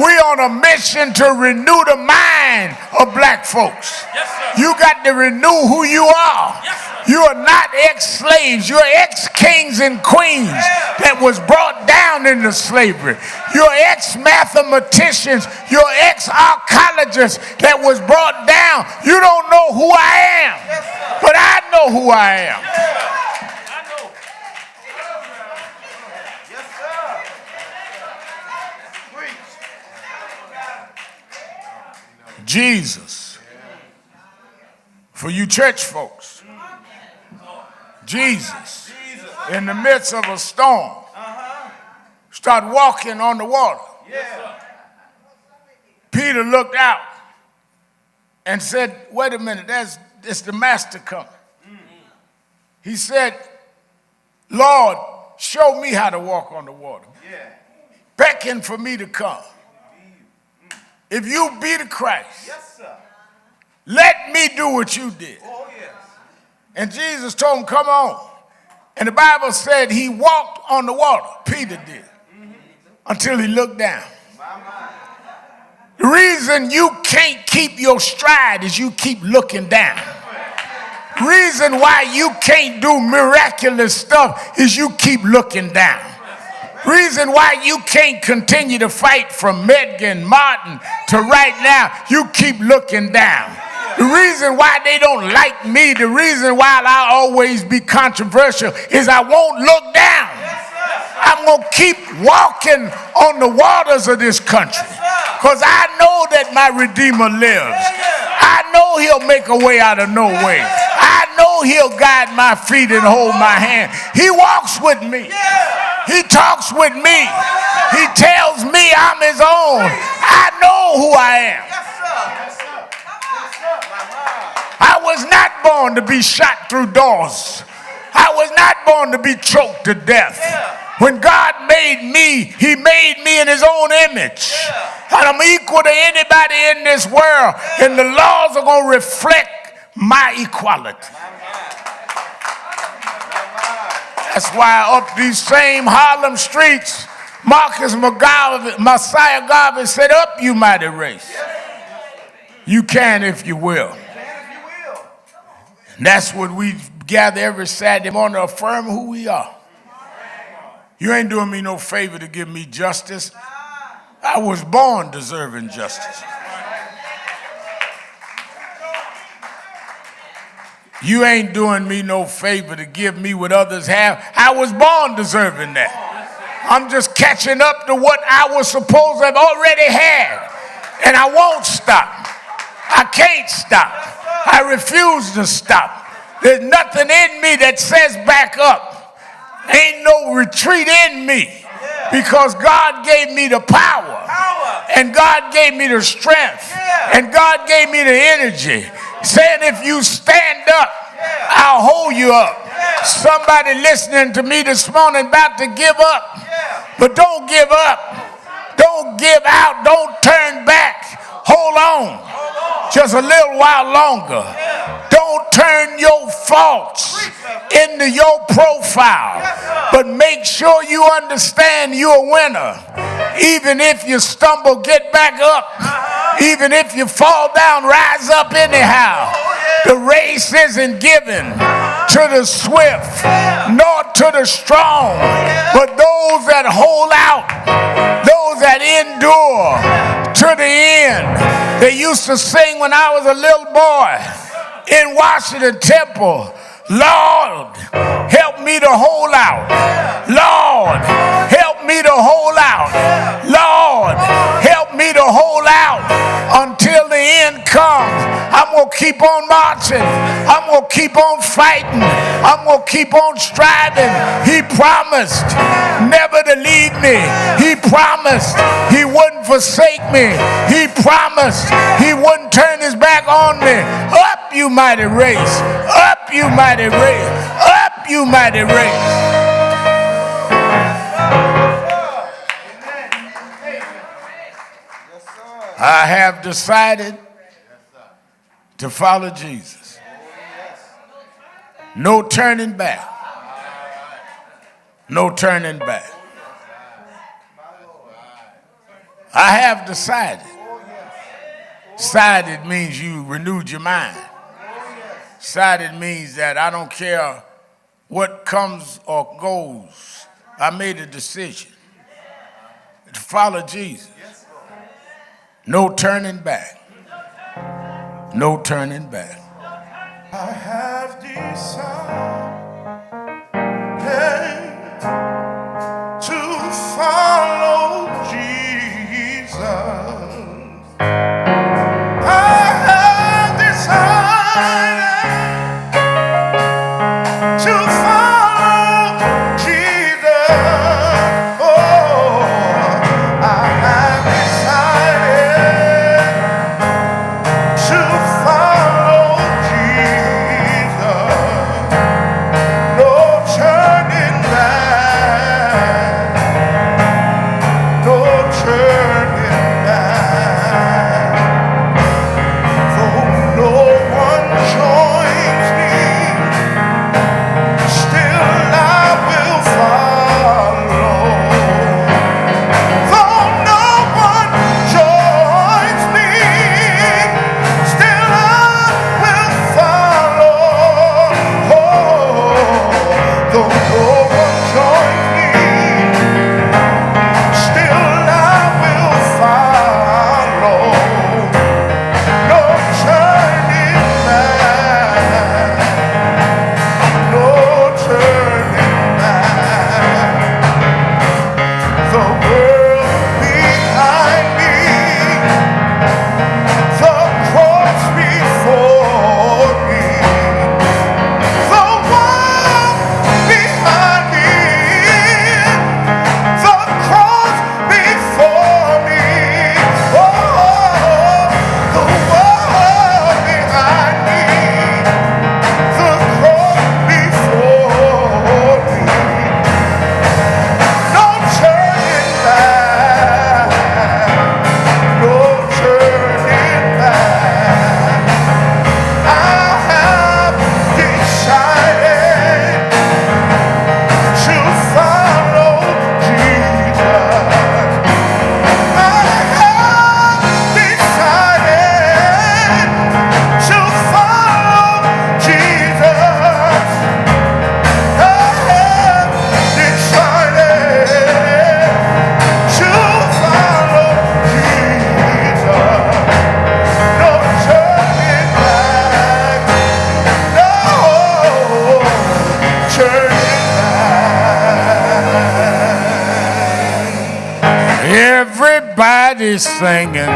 We're on a mission to renew the mind of black folks. You got to renew who you are. You are not ex-slaves. You're ex-kings and queens that was brought down into slavery. You're ex-mathematicians. You're ex-archaeologists that was brought down. You don't know who I am, but I know who I am. Jesus. For you church folks. Jesus. In the midst of a storm. Start walking on the water. Peter looked out and said, wait a minute, it's the master coming. He said, Lord, show me how to walk on the water. Beckon for me to come. If you be the Christ, let me do what you did. And Jesus told him, come on. And the Bible said he walked on the water. Peter did. Until he looked down. The reason you can't keep your stride is you keep looking down. The reason why you can't do miraculous stuff is you keep looking down. Reason why you can't continue to fight from Medgar and Martin to right now, you keep looking down. The reason why they don't like me, the reason why I always be controversial is I won't look down. I'm going to keep walking on the waters of this country because I know that my Redeemer lives. I know he'll make a way out of no way. I know he'll guide my feet and hold my hand. He walks with me. He talks with me. He tells me I'm his own. I know who I am. I was not born to be shot through doors. I was not born to be choked to death. When God made me, he made me in his own image. And I'm equal to anybody in this world. And the laws are going to reflect my equality. That's why up these same Harlem streets, Messiah Garvey said, up you mighty race. You can if you will. And that's what we gather every Saturday morning to affirm who we are. You ain't doing me no favor to give me justice. I was born deserving justice. You ain't doing me no favor to give me what others have. I was born deserving that. I'm just catching up to what I was supposed to have already had. And I won't stop. I can't stop. I refuse to stop. There's nothing in me that says back up. Ain't no retreat in me because God gave me the power and God gave me the strength and God gave me the energy. Saying if you stand up, I'll hold you up. Somebody listening to me this morning about to give up, but don't give up. Don't give out. Don't turn back. Hold on just a little while longer. Don't turn your faults into your profile, but make sure you understand you're a winner. Even if you stumble, get back up. Even if you fall down, rise up anyhow. The race isn't given to the swift, nor to the strong, but those that hold out, those that endure to the end. They used to sing when I was a little boy in Washington Temple, Lord, help me to hold out. Lord, help me to hold out. Lord, help me to hold out until the end comes. I'm going to keep on marching. I'm going to keep on fighting. I'm going to keep on striving. He promised never to leave me. He promised he wouldn't forsake me. He promised he wouldn't turn his back on me. Up, you mighty race. Up, you mighty race. Up, you mighty race. I have decided to follow Jesus. No turning back. No turning back. I have decided. Decided means you renewed your mind. Decided means that I don't care what comes or goes. I made a decision to follow Jesus. No turning back. No turning back. I have decided to follow Jesus. I have decided to follow Jesus. Oh, I have decided to follow Jesus. No turning back. No turning back. Though no one joins me, still I will follow. Though no one joins me, still I will follow. Oh, though no one joins me, still I will follow. No turning back. No turning back. The world behind me, the cross before me, the world behind me, the cross before me. Oh, the world behind me, the cross before me. No turning back. No turning back. I have decided to follow Jesus. I have decided to follow Jesus. I have decided to follow Jesus. No turning back. No turning back. Everybody's singing.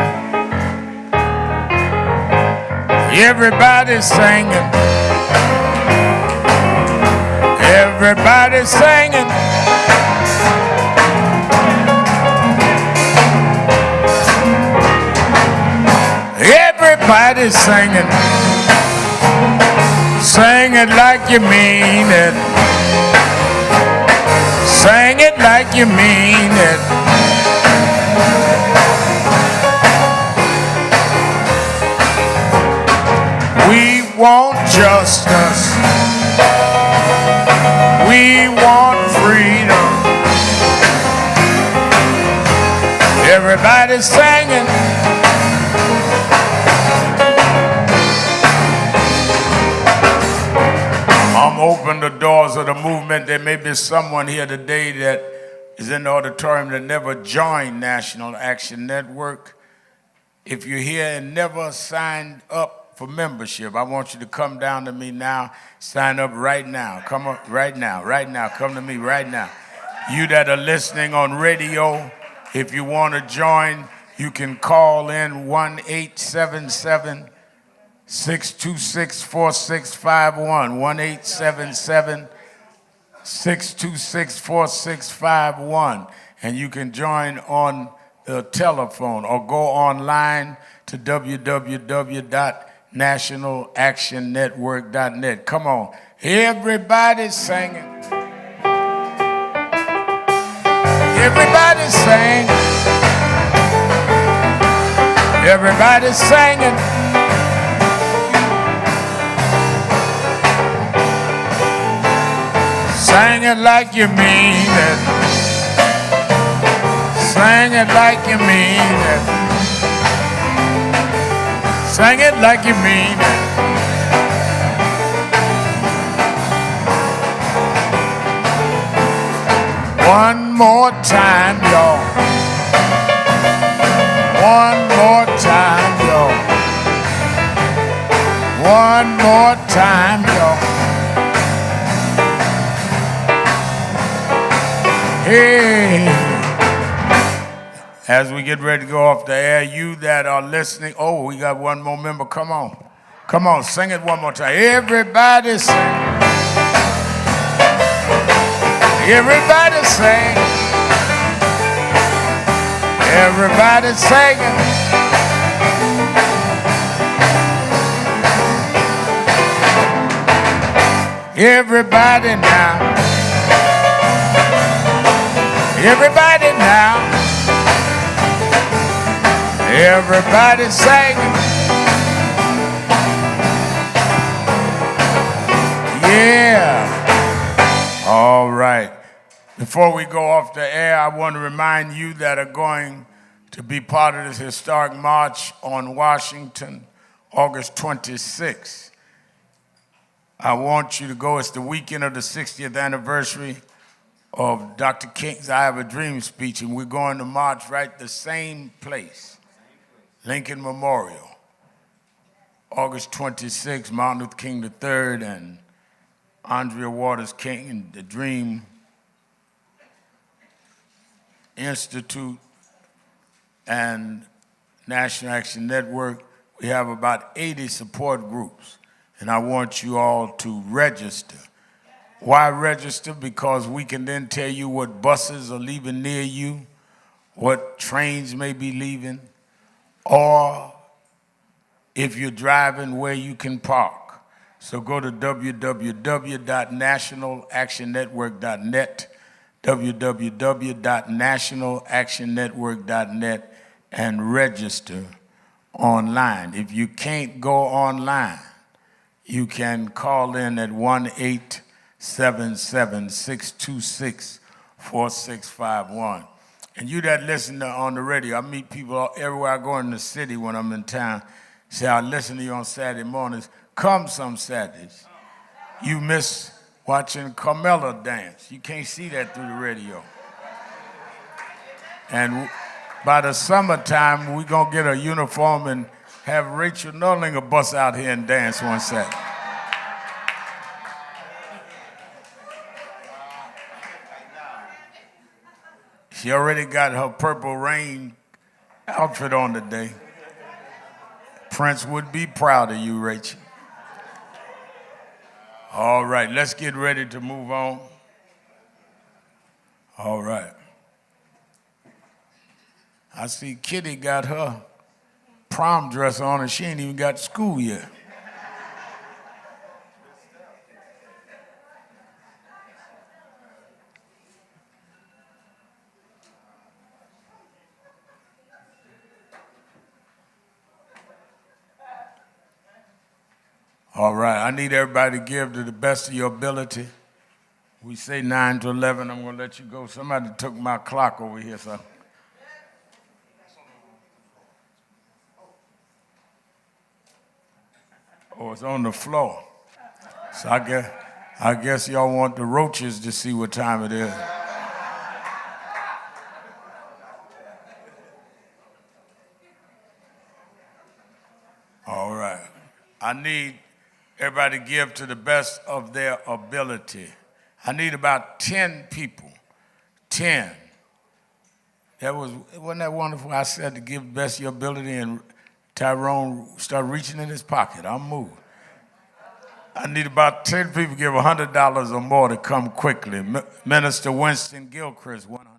Everybody's singing. Everybody's singing. Everybody's singing. Sing it like you mean it. Sing it like you mean it. We want justice. We want freedom. Everybody's singing. I'm open the doors of the movement. There may be someone here today that is in the auditorium that never joined National Action Network. If you're here and never signed up for membership, I want you to come down to me now. Sign up right now. Come up right now, right now. Come to me right now. You that are listening on radio, if you want to join, you can call in 1-877-626-4651, 1-877-626-4651, and you can join on the telephone or go online to www.nationalactionnetwork.net. Come on, everybody's singing. Everybody's singing. Everybody singing. Sing it like you mean it. Sing it like you mean it. Sing it like you mean it. One more time, y'all. One more time, y'all. One more time, y'all. Hey. As we get ready to go off the air, you that are listening, oh, we got one more member. Come on. Come on, sing it one more time. Everybody sing. Everybody sing. Everybody singing. Everybody now. Everybody now. Everybody singing. Yeah. All right. Before we go off the air, I want to remind you that are going to be part of this historic march on Washington, August 26th. I want you to go. It's the weekend of the 60th anniversary of Dr. King's I Have a Dream speech, and we're going to march right the same place, Lincoln Memorial, August 26th, Martin Luther King III and Andrea Waters King and the Dream Institute and National Action Network. We have about 80 support groups, and I want you all to register. Why register? Because we can then tell you what buses are leaving near you, what trains may be leaving, or if you're driving, where you can park. So go to www.nationalactionnetwork.net, www.nationalactionnetwork.net, and register online. If you can't go online, you can call in at 1-877-626-4651. And you that listen on the radio, I meet people everywhere I go in the city when I'm in town, say, I listen to you on Saturday mornings. Come some Saturdays. You miss watching Carmela dance. You can't see that through the radio. And by the summertime, we're going to get a uniform and have Rachel Nullinger bust out here and dance one Saturday. She already got her Purple Rain outfit on today. Prince would be proud of you, Rachel. All right, let's get ready to move on. All right. I see Kitty got her prom dress on and she ain't even got to school yet. All right, I need everybody to give to the best of your ability. We say 9 to 11, I'm going to let you go. Somebody took my clock over here, so. Oh, it's on the floor. So I guess y'all want the roaches to see what time it is. All right. I need everybody to give to the best of their ability. I need about 10 people. 10. Wasn't that wonderful? I said to give the best of your ability, and Tyrone started reaching in his pocket. I'll move. I need about 10 people to give $100 or more to come quickly. Minister Winston Gilchrist, $100.